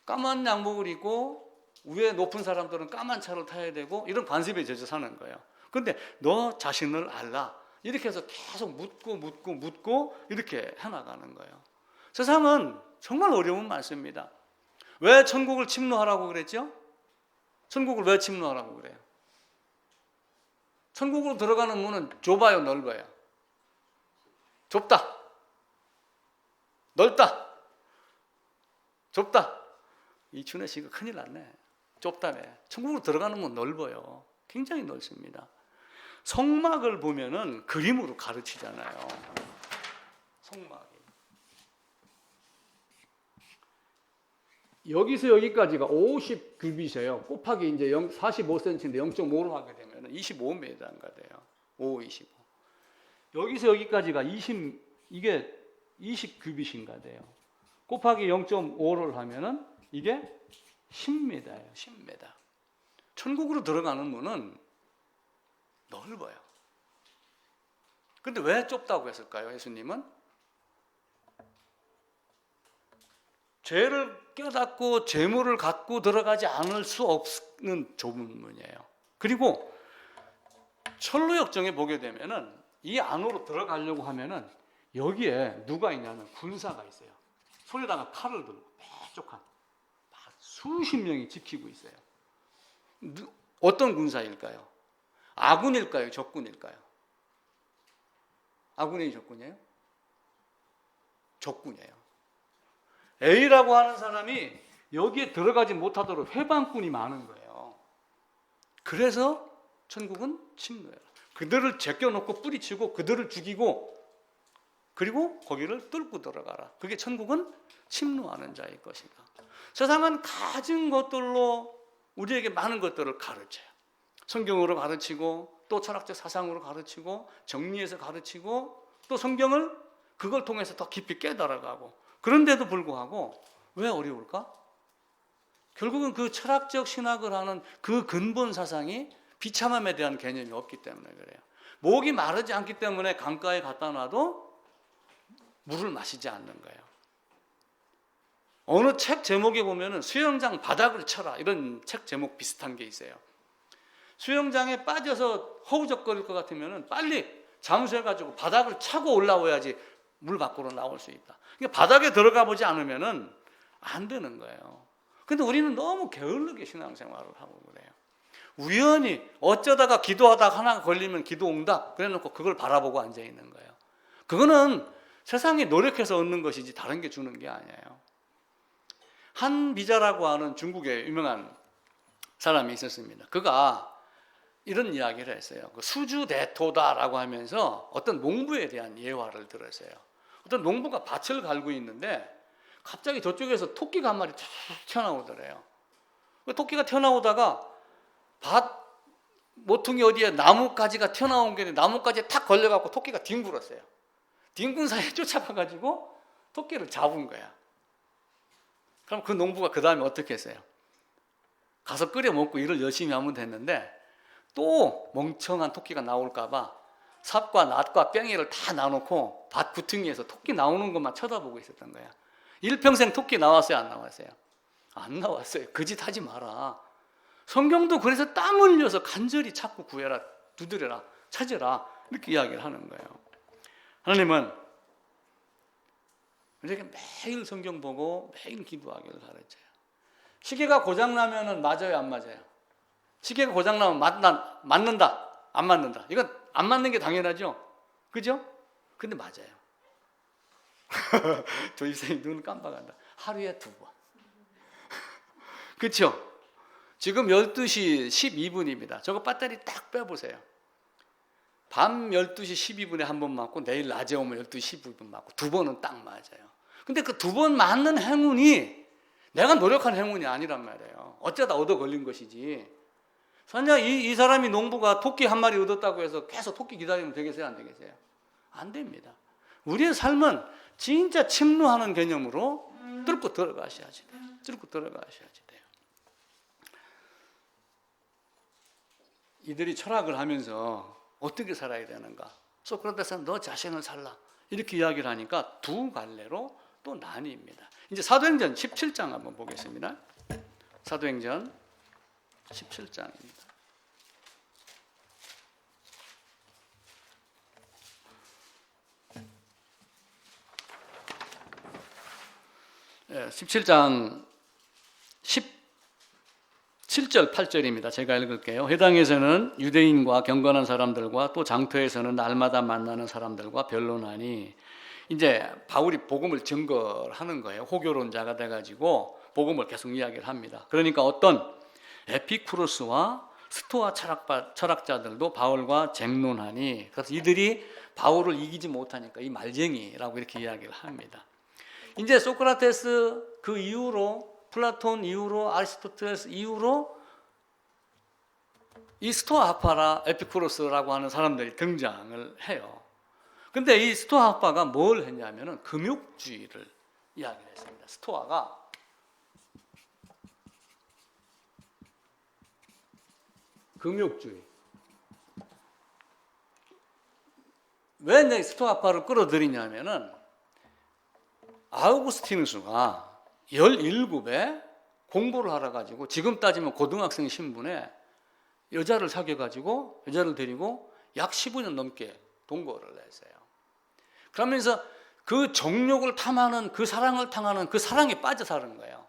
까만 양복을 입고 위에 높은 사람들은 까만 차를 타야 되고, 이런 관습에 젖어 사는 거예요. 그런데 너 자신을 알라, 이렇게 해서 계속 묻고 이렇게 해나가는 거예요. 세상은 정말 어려운 말씀입니다. 왜 천국을 침노하라고 그랬죠? 천국을 왜 침노하라고 그래요? 천국으로 들어가는 문은 좁아요, 넓어요? 좁다, 넓다, 좁다. 이춘혜 씨가 큰일 났네. 좁다며. 천국으로 들어가는 문 넓어요. 굉장히 넓습니다. 성막을 보면은 그림으로 가르치잖아요. 성막이 여기서 여기까지가 50규빗이에요. 곱하기 이제 45cm인데 0.5로 하게 되면 25m가 돼요. 5, 25. 여기서 여기까지가 이게 20규빗인가 돼요. 곱하기 0.5를 하면은 이게 10m예요. 10m. 천국으로 들어가는 문은 넓어요. 근데 왜 좁다고 했을까요, 예수님은? 죄를 깨닫고 재물을 갖고 들어가지 않을 수 없는 좁은 문이에요. 그리고 철로역정에 보게 되면은 이 안으로 들어가려고 하면은 여기에 누가 있냐면 군사가 있어요. 손에다가 칼을 들고 빼쪽한 수십 명이 지키고 있어요. 어떤 군사일까요? 아군일까요? 적군일까요? 아군이 적군이에요? 적군이에요. A라고 하는 사람이 여기에 들어가지 못하도록 회방꾼이 많은 거예요. 그래서 천국은 침노예요. 그들을 제껴놓고 뿌리치고 그들을 죽이고, 그리고 거기를 뚫고 들어가라. 그게 천국은 침노하는 자의 것이다. 세상은 가진 것들로 우리에게 많은 것들을 가르쳐요. 성경으로 가르치고, 또 철학적 사상으로 가르치고, 정리해서 가르치고, 또 성경을 그걸 통해서 더 깊이 깨달아가고. 그런데도 불구하고 왜 어려울까? 결국은 그 철학적 신학을 하는 그 근본 사상이 비참함에 대한 개념이 없기 때문에 그래요. 목이 마르지 않기 때문에 강가에 갖다 놔도 물을 마시지 않는 거예요. 어느 책 제목에 보면은 수영장 바닥을 쳐라, 이런 책 제목 비슷한 게 있어요. 수영장에 빠져서 허우적거릴 것 같으면은 빨리 잠수해가지고 바닥을 차고 올라와야지 물 밖으로 나올 수 있다. 그러니까 바닥에 들어가 보지 않으면은 안 되는 거예요. 근데 우리는 너무 게을르게 신앙생활을 하고 그래요. 우연히 어쩌다가 기도하다가 하나 걸리면 기도 응답 그래놓고 그걸 바라보고 앉아 있는 거예요. 그거는 세상에 노력해서 얻는 것이지 다른 게 주는 게 아니에요. 한 비자라고 하는 중국의 유명한 사람이 있었습니다. 그가 이런 이야기를 했어요. 수주대토다라고 하면서 어떤 농부에 대한 예화를 들었어요. 어떤 농부가 밭을 갈고 있는데 갑자기 저쪽에서 토끼가 한 마리 툭 튀어나오더래요. 토끼가 튀어나오다가 밭 모퉁이 어디에 나뭇가지가 튀어나온 게 나뭇가지에 탁 걸려갖고 토끼가 뒹굴었어요. 뒹군 사이에 쫓아가가지고 토끼를 잡은 거야. 그럼 그 농부가 그 다음에 어떻게 했어요? 가서 끓여 먹고 일을 열심히 하면 됐는데 또 멍청한 토끼가 나올까봐 삽과 낫과 뺑이를 다 놔놓고 밭 구퉁이에서 토끼 나오는 것만 쳐다보고 있었던 거야. 일평생 토끼 나왔어요? 안 나왔어요? 안 나왔어요. 그 짓 하지 마라. 성경도 그래서 땀 흘려서 간절히 찾고 구해라, 두드려라, 찾으라 이렇게 이야기를 하는 거예요. 하나님은 우리에게 매일 성경 보고 매일 기도하기를 가르쳐요. 시계가 고장나면 맞아요, 안 맞아요? 시계가 고장나면 맞는다, 안 맞는다. 이건 안 맞는 게 당연하죠, 그죠? 근데 맞아요. 조입생이 눈 깜빡한다. 하루에 2번. 그렇죠? 지금 12시 12분입니다. 저거 배터리 딱 빼보세요. 밤 12시 12분에 한 번 맞고 내일 낮에 오면 12시 12분 맞고 2번은 딱 맞아요. 근데 그 2번 맞는 행운이 내가 노력한 행운이 아니란 말이에요. 어쩌다 얻어 걸린 것이지. 선장 이 사람이 농부가 토끼 한 마리 얻었다고 해서 계속 토끼 기다리면 되겠어요, 안 되겠어요? 안 됩니다. 우리의 삶은 진짜 침노하는 개념으로 뚫고 들어가셔야지 돼요. 뚫고 들어가셔야지 돼요. 이들이 철학을 하면서 어떻게 살아야 되는가? 소크라테스는 너 자신을 살라 이렇게 이야기를 하니까 두 갈래로 또 나뉩니다. 이제 사도행전 17장 한번 보겠습니다. 사도행전 17장입니다. 17장 17절 8절입니다. 제가 읽을게요. 해당에서는 유대인과 경건한 사람들과 또 장터에서는 날마다 만나는 사람들과 변론하니, 이제 바울이 복음을 증거하는 거예요. 호교론자가 돼가지고 복음을 계속 이야기를 합니다. 그러니까 어떤 에피쿠로스와 스토아 철학자들도 바울과 쟁론하니, 그래서 이들이 바울을 이기지 못하니까 이 말쟁이라고 이렇게 이야기를 합니다. 이제 소크라테스 그 이후로, 플라톤 이후로, 아리스토텔레스 이후로 이 스토아파라 에피쿠로스라고 하는 사람들이 등장을 해요. 근데 이 스토아파가 뭘 했냐면은 금욕주의를 이야기를 했습니다. 스토아가 금욕주의. 왜 내 스토아파를 끌어들이냐면은 아우구스티누스가 17에 공부를 하러 가지고, 지금 따지면 고등학생 신분에 여자를 사귀어가지고 여자를 데리고 약 15년 넘게 동거를 했어요. 그러면서 그 정욕을 탐하는, 그 사랑을 탐하는 그 사랑에 빠져 사는 거예요.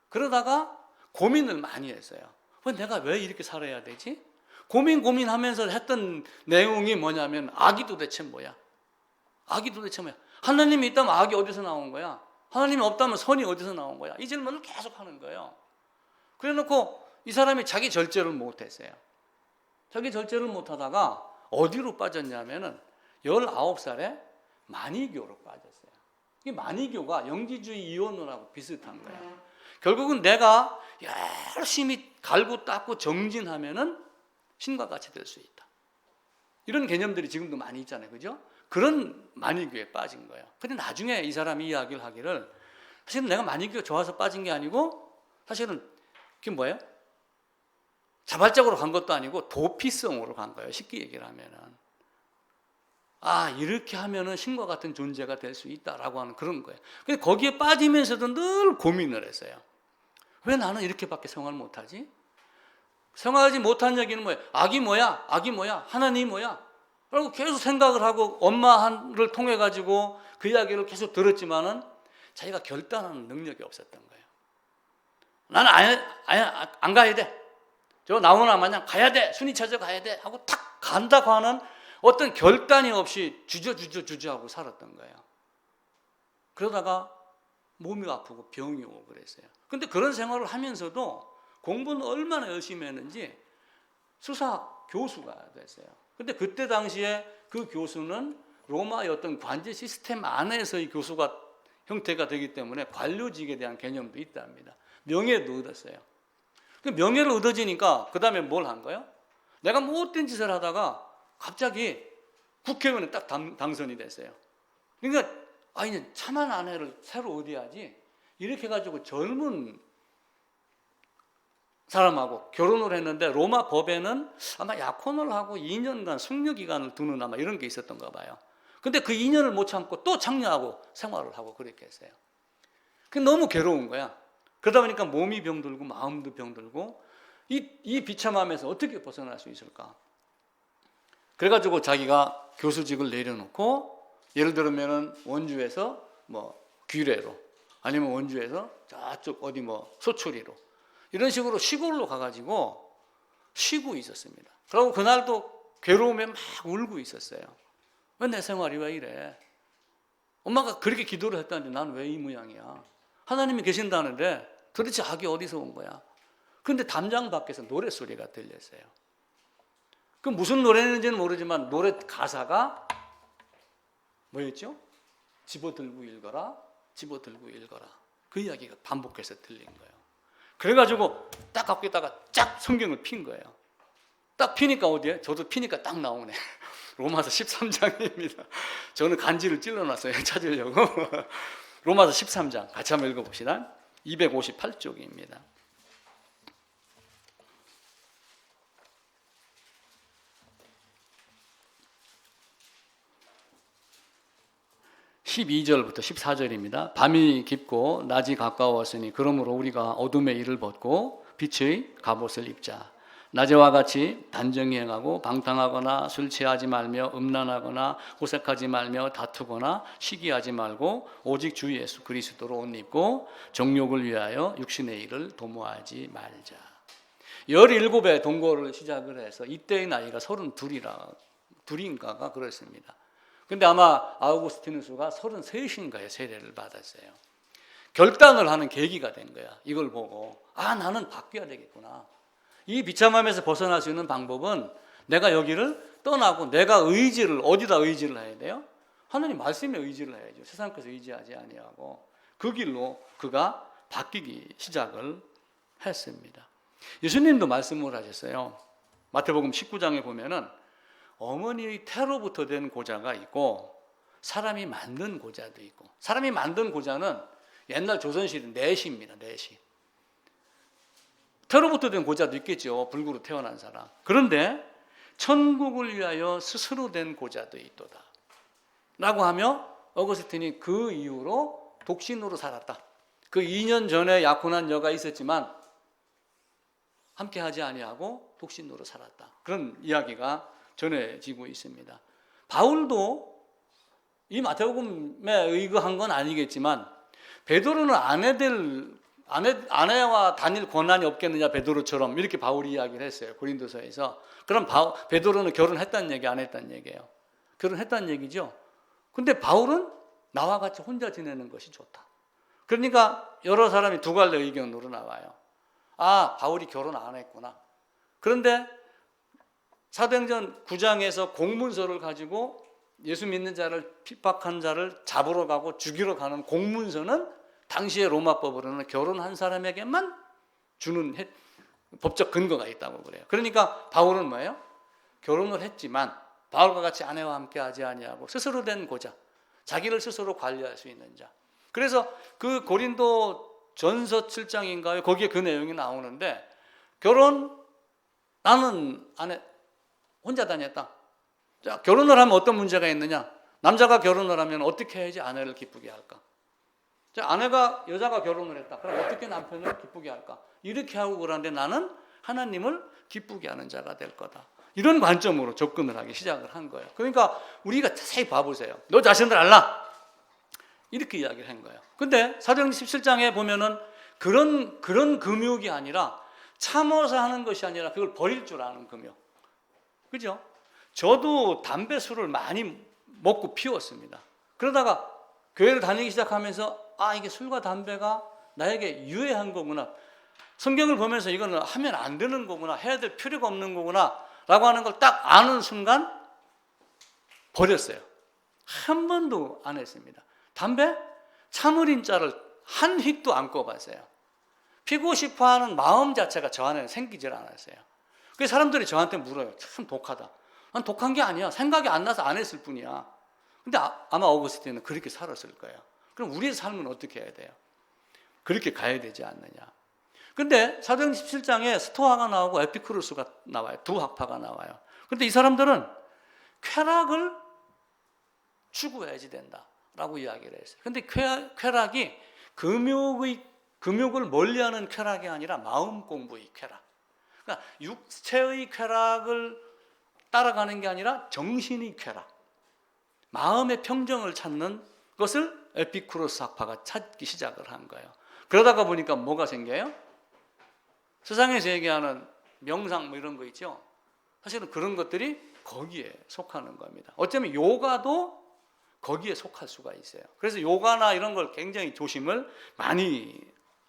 그러다가 고민을 많이 했어요. 내가 왜 이렇게 살아야 되지? 고민하면서 했던 내용이 뭐냐면, 악이 도대체 뭐야? 악이 도대체 뭐야? 하나님이 있다면 악이 어디서 나온 거야? 하나님이 없다면 선이 어디서 나온 거야? 이 질문을 계속 하는 거예요. 그래 놓고 이 사람이 자기 절제를 못했어요. 자기 절제를 못하다가 어디로 빠졌냐면은 19살에 마니교로 빠졌어요. 이 마니교가 영지주의 이원론하고 비슷한 거예요. 결국은 내가 열심히 갈고 닦고 정진하면은 신과 같이 될 수 있다. 이런 개념들이 지금도 많이 있잖아요. 그죠? 그런 마니교에 빠진 거예요. 근데 나중에 이 사람이 이야기를 하기를, 사실은 내가 마니교가 좋아서 빠진 게 아니고, 사실은 그게 뭐예요? 자발적으로 간 것도 아니고 도피성으로 간 거예요. 쉽게 얘기를 하면은. 아, 이렇게 하면은 신과 같은 존재가 될 수 있다라고 하는 그런 거예요. 근데 거기에 빠지면서도 늘 고민을 했어요. 왜 나는 이렇게밖에 생활을 못하지? 생활하지 못한 얘기는 뭐예요? 악이 뭐야? 악이 뭐야? 하나님이 뭐야? 그리고 계속 생각을 하고 엄마를 통해 가지고 그 이야기를 계속 들었지만은 자기가 결단하는 능력이 없었던 거예요. 나는 안 가야 돼. 저 나오나 마냥 가야 돼. 순위 찾아 가야 돼. 하고 탁 간다고 하는 어떤 결단이 없이 주저하고 살았던 거예요. 그러다가 몸이 아프고 병이 오고 그랬어요. 근데 그런 생활을 하면서도 공부는 얼마나 열심히 했는지 수사 교수가 됐어요. 근데 그때 당시에 그 교수는 로마의 어떤 관제 시스템 안에서의 교수가 형태가 되기 때문에 관료직에 대한 개념도 있답니다. 명예도 얻었어요. 그 명예를 얻어지니까 그 다음에 뭘 한 거예요? 내가 못된 짓을 하다가 갑자기 국회의원에 딱 당선이 됐어요. 그러니까 이제 참한 아내를 새로 얻어야지 이렇게 해가지고 젊은 사람하고 결혼을 했는데 로마 법에는 아마 약혼을 하고 2년간 숙려기간을 두는 아마 이런 게 있었던가 봐요. 근데 그 2년을 못 참고 또 창녀하고 생활을 하고 그렇게 했어요. 그게 너무 괴로운 거야. 그러다 보니까 몸이 병들고 마음도 병들고 이 비참함에서 어떻게 벗어날 수 있을까? 그래가지고 자기가 교수직을 내려놓고 예를 들면은 원주에서 뭐 귀례로 아니면 원주에서 저쪽 어디 뭐 소초리로 이런 식으로 시골로 가가지고 쉬고 있었습니다. 그리고 그날도 괴로움에 막 울고 있었어요. 왜 내 생활이 왜 이래? 엄마가 그렇게 기도를 했다는데 나는 왜 이 모양이야? 하나님이 계신다는데 도대체 악이 어디서 온 거야? 그런데 담장 밖에서 노랫소리가 들렸어요. 그 무슨 노래인지는 모르지만 노래 가사가 뭐였죠? 집어들고 읽어라, 집어들고 읽어라. 그 이야기가 반복해서 들린 거예요. 그래가지고 딱 갖고 있다가 쫙 성경을 핀 거예요. 딱 피니까 어디에? 저도 피니까 딱 나오네. 로마서 13장입니다. 저는 간지를 찔러놨어요. 찾으려고. 로마서 13장 같이 한번 읽어봅시다. 258쪽입니다. (12절부터) (14절입니다) 밤이 깊고 낮이 가까웠으니 그러므로 우리가 어둠의 일을 벗고 빛의 갑옷을 입자. 낮에와 같이 단정히 행하고 방탕하거나 술 취하지 말며 음란하거나 호색하지 말며 다투거나 시기하지 말고 오직 주 예수 그리스도로 옷 입고 정욕을 위하여 육신의 일을 도모하지 말자. 17의 동거를 시작을 해서 이때의 나이가 32인가가 그렇습니다. 근데 아마 아우구스티누스가 33인가의 세례를 받았어요. 결단을 하는 계기가 된 거야. 이걸 보고 나는 바뀌어야 되겠구나. 이 비참함에서 벗어날 수 있는 방법은 내가 여기를 떠나고 내가 의지를 어디다 의지를 해야 돼요? 하나님 말씀에 의지를 해야죠. 세상 것에 의지하지 아니하고 그 길로 그가 바뀌기 시작을 했습니다. 예수님도 말씀을 하셨어요. 마태복음 19장에 보면은 어머니의 태로부터 된 고자가 있고 사람이 만든 고자도 있고, 사람이 만든 고자는 옛날 조선시대 내시입니다. 내시. 태로부터 된 고자도 있겠죠. 불구로 태어난 사람. 그런데 천국을 위하여 스스로 된 고자도 있도다 라고 하며 어거스틴이 그 이후로 독신으로 살았다. 그 2년 전에 약혼한 여가 있었지만 함께 하지 아니하고 독신으로 살았다. 그런 이야기가 전해지고 있습니다. 바울도 이 마태복음에 의거한 건 아니겠지만 베드로는 아내와 다닐 권한이 없겠느냐 베드로처럼 이렇게 바울이 이야기를 했어요. 고린도서에서. 그럼 베드로는 결혼했다는 얘기 안 했다는 얘기예요? 결혼했다는 얘기죠. 근데 바울은 나와 같이 혼자 지내는 것이 좋다. 그러니까 여러 사람이 두 갈래 의견으로 나와요. 바울이 결혼 안 했구나. 그런데 사도행전 9장에서 공문서를 가지고 예수 믿는 자를 핍박한 자를 잡으러 가고 죽이러 가는 공문서는 당시의 로마법으로는 결혼한 사람에게만 주는 법적 근거가 있다고 그래요. 그러니까 바울은 뭐예요? 결혼을 했지만 바울과 같이 아내와 함께 하지 아니하고 스스로 된 고자, 자기를 스스로 관리할 수 있는 자. 그래서 그 고린도 전서 7장인가요? 거기에 그 내용이 나오는데 나는 아내 혼자 다녔다. 자, 결혼을 하면 어떤 문제가 있느냐? 남자가 결혼을 하면 어떻게 해야지 아내를 기쁘게 할까? 자, 여자가 결혼을 했다. 그럼 어떻게 남편을 기쁘게 할까? 이렇게 하고 그러는데 나는 하나님을 기쁘게 하는 자가 될 거다. 이런 관점으로 접근을 하기 시작을 한 거예요. 그러니까 우리가 자세히 봐보세요. 너 자신을 알라. 이렇게 이야기를 한 거예요. 근데 사도행전 17장에 보면은 그런 금욕이 아니라 참어서 하는 것이 아니라 그걸 버릴 줄 아는 금욕. 그죠? 저도 담배 술을 많이 먹고 피웠습니다. 그러다가 교회를 다니기 시작하면서 이게 술과 담배가 나에게 유해한 거구나. 성경을 보면서 이거는 하면 안 되는 거구나. 해야 될 필요가 없는 거구나. 라고 하는 걸 딱 아는 순간 버렸어요. 한 번도 안 했습니다. 담배? 참을인 자를 한 휙도 안 꼽았어요. 피고 싶어 하는 마음 자체가 저 안에는 생기질 않았어요. 그래서 사람들이 저한테 물어요. 참 독하다. 난 독한 게 아니야. 생각이 안 나서 안 했을 뿐이야. 근데 아마 어거스틴은 그렇게 살았을 거예요. 그럼 우리의 삶은 어떻게 해야 돼요? 그렇게 가야 되지 않느냐. 근데 사도행 17장에 스토아가 나오고 에피쿠로스가 나와요. 두 학파가 나와요. 근데 이 사람들은 쾌락을 추구해야지 된다라고 이야기를 했어요. 근데 쾌락이 금욕을 멀리하는 쾌락이 아니라 마음 공부의 쾌락. 그러니까 육체의 쾌락을 따라가는 게 아니라 정신의 쾌락, 마음의 평정을 찾는 것을 에피쿠로스 학파가 찾기 시작을 한 거예요. 그러다가 보니까 뭐가 생겨요? 세상에서 얘기하는 명상 뭐 이런 거 있죠. 사실은 그런 것들이 거기에 속하는 겁니다. 어쩌면 요가도 거기에 속할 수가 있어요. 그래서 요가나 이런 걸 굉장히 조심을 많이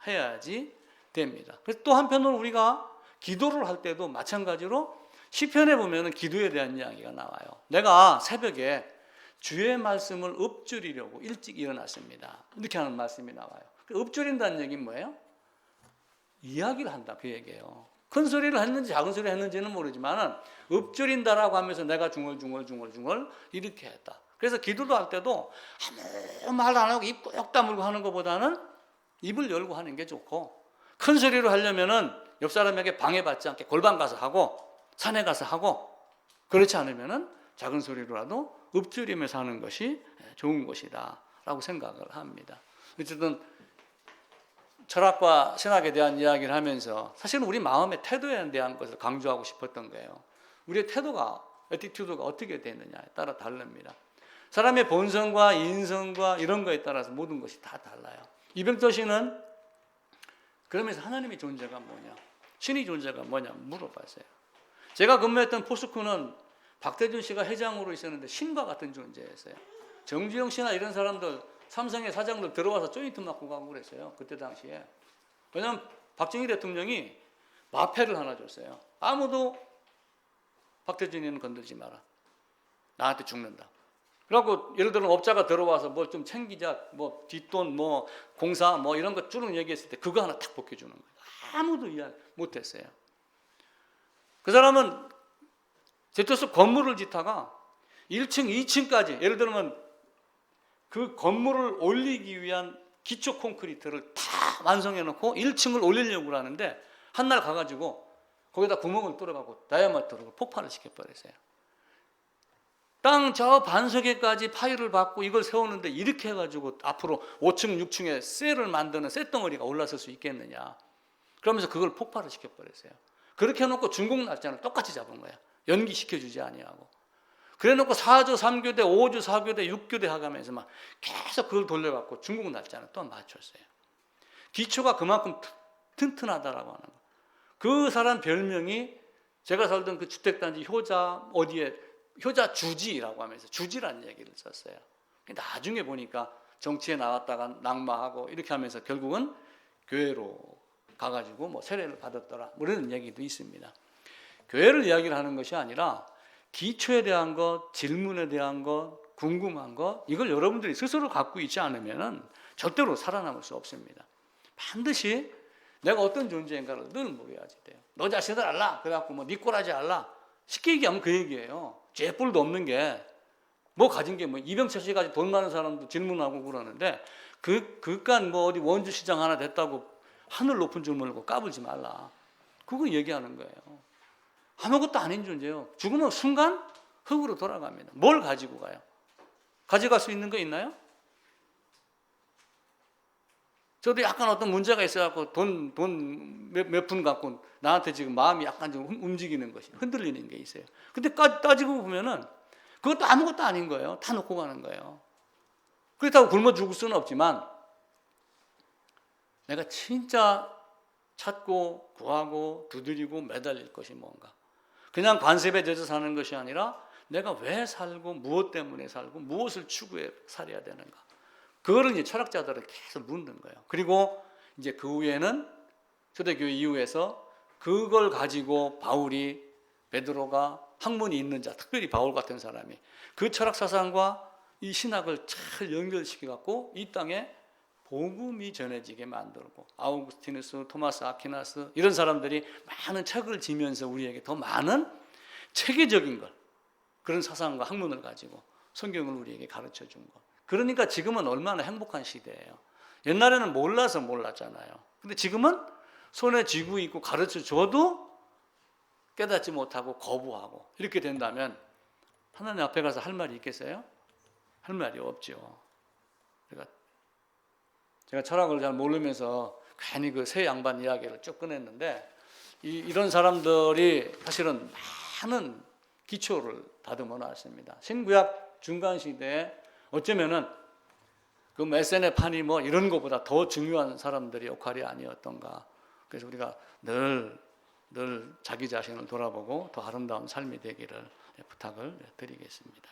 해야지 됩니다. 그래서 또 한편으로 우리가 기도를 할 때도 마찬가지로 시편에 보면은 기도에 대한 이야기가 나와요. 내가 새벽에 주의 말씀을 읊조리려고 일찍 일어났습니다. 이렇게 하는 말씀이 나와요. 읊조린다는 얘기는 뭐예요? 이야기를 한다, 그 얘기예요. 큰 소리를 했는지 작은 소리를 했는지는 모르지만은 읊조린다라고 하면서 내가 중얼중얼 이렇게 했다. 그래서 기도도 할 때도 아무 말도 안 하고 입 꾹 다물고 하는 것보다는 입을 열고 하는 게 좋고, 큰 소리로 하려면은 옆 사람에게 방해받지 않게 골방 가서 하고 산에 가서 하고, 그렇지 않으면은 작은 소리로라도 읊조리면서 하는 것이 좋은 것이다 라고 생각을 합니다. 어쨌든 철학과 신학에 대한 이야기를 하면서 사실은 우리 마음의 태도에 대한 것을 강조하고 싶었던 거예요. 우리의 태도가, 애티튜드가 어떻게 되느냐에 따라 다릅니다. 사람의 본성과 인성과 이런 거에 따라서 모든 것이 다 달라요. 이병철 씨는 그러면서 하나님의 존재가 뭐냐, 신의 존재가 뭐냐 물어봤어요. 제가 근무했던 포스코는 박대준 씨가 회장으로 있었는데 신과 같은 존재였어요. 정주영 씨나 이런 사람들, 삼성의 사장들 들어와서 조인트 맞고 가고 그랬어요. 그때 당시에. 왜냐하면 박정희 대통령이 마패를 하나 줬어요. 아무도 박대준이는 건들지 마라. 나한테 죽는다. 그래갖고 예를 들어 업자가 들어와서 뭘 좀 챙기자, 뭐 뒷돈, 뭐 공사, 뭐 이런 거 쭉 얘기했을 때 그거 하나 탁 벗겨주는 거예요. 아무도 이해 못했어요. 그 사람은 제토스 건물을 짓다가 1층, 2층까지 예를 들면 그 건물을 올리기 위한 기초 콘크리트를 다 완성해 놓고 1층을 올리려고 하는데 한날 가가지고 거기다 구멍을 뚫어갖고 다이아마트로 폭발을 시켜버렸어요. 땅 저 반석에까지 파일을 받고 이걸 세우는데 이렇게 해가지고 앞으로 5층, 6층에 셀을 만드는 쇳덩어리가 올라설 수 있겠느냐. 그러면서 그걸 폭발을 시켜버렸어요. 그렇게 해놓고 중국 날짜는 똑같이 잡은 거야. 연기시켜주지 아니하고. 그래놓고 4조 3교대, 5조 4교대, 6교대 하가면서 막 계속 그걸 돌려갖고 중국 날짜는 또 맞췄어요. 기초가 그만큼 튼튼하다라고 하는 거. 그 사람 별명이 제가 살던 그 주택단지 효자 어디에 효자 주지라고 하면서 주지라는 얘기를 썼어요. 나중에 보니까 정치에 나왔다가 낙마하고 이렇게 하면서 결국은 교회로 가가지고 뭐 세례를 받았더라. 뭐 이런 얘기도 있습니다. 교회를 이야기를 하는 것이 아니라 기초에 대한 것, 질문에 대한 것, 궁금한 것, 이걸 여러분들이 스스로 갖고 있지 않으면 절대로 살아남을 수 없습니다. 반드시 내가 어떤 존재인가를 늘 물어야지 돼요. 너 자신을 알라. 그래갖고 뭐 네 꼬라지 알라. 쉽게 얘기하면 그 얘기예요. 죄뿔도 없는 게 뭐 가진 게 뭐 이병철 씨까지 돈 많은 사람도 질문하고 그러는데 그깟 뭐 어디 원주시장 하나 됐다고 하늘 높은 줄 모르고 까불지 말라. 그거 얘기하는 거예요. 아무것도 아닌 존재예요. 죽으면 순간 흙으로 돌아갑니다. 뭘 가지고 가요? 가져갈 수 있는 거 있나요? 저도 약간 어떤 문제가 있어갖고 돈 몇 푼 갖고 나한테 지금 마음이 약간 좀 움직이는 것이 흔들리는 게 있어요. 근데 따지고 보면은 그것도 아무것도 아닌 거예요. 다 놓고 가는 거예요. 그렇다고 굶어 죽을 수는 없지만 내가 진짜 찾고 구하고 두드리고 매달릴 것이 뭔가. 그냥 관습에 젖어 사는 것이 아니라 내가 왜 살고 무엇 때문에 살고 무엇을 추구해 살아야 되는가. 그거를 이제 철학자들은 계속 묻는 거예요. 그리고 이제 그 후에는 초대교회 이후에서 그걸 가지고 바울이, 베드로가, 학문이 있는 자, 특별히 바울 같은 사람이 그 철학 사상과 이 신학을 잘 연결시켜 갖고 이 땅에 복음이 전해지게 만들고, 아우구스티누스, 토마스 아퀴나스 이런 사람들이 많은 책을 지면서 우리에게 더 많은 체계적인 것, 그런 사상과 학문을 가지고 성경을 우리에게 가르쳐 준 것. 그러니까 지금은 얼마나 행복한 시대예요. 옛날에는 몰라서 몰랐잖아요. 근데 지금은 손에 쥐고 있고 가르쳐 줘도 깨닫지 못하고 거부하고 이렇게 된다면 하나님 앞에 가서 할 말이 있겠어요? 할 말이 없죠. 그러니까 제가 철학을 잘 모르면서 괜히 그 새 양반 이야기를 쭉 꺼냈는데, 이런 사람들이 사실은 많은 기초를 다듬어 놨습니다. 신구약 중간 시대에 어쩌면은 그 메세네 파니 뭐 이런 것보다 더 중요한 사람들의 역할이 아니었던가. 그래서 우리가 늘 자기 자신을 돌아보고 더 아름다운 삶이 되기를 부탁을 드리겠습니다.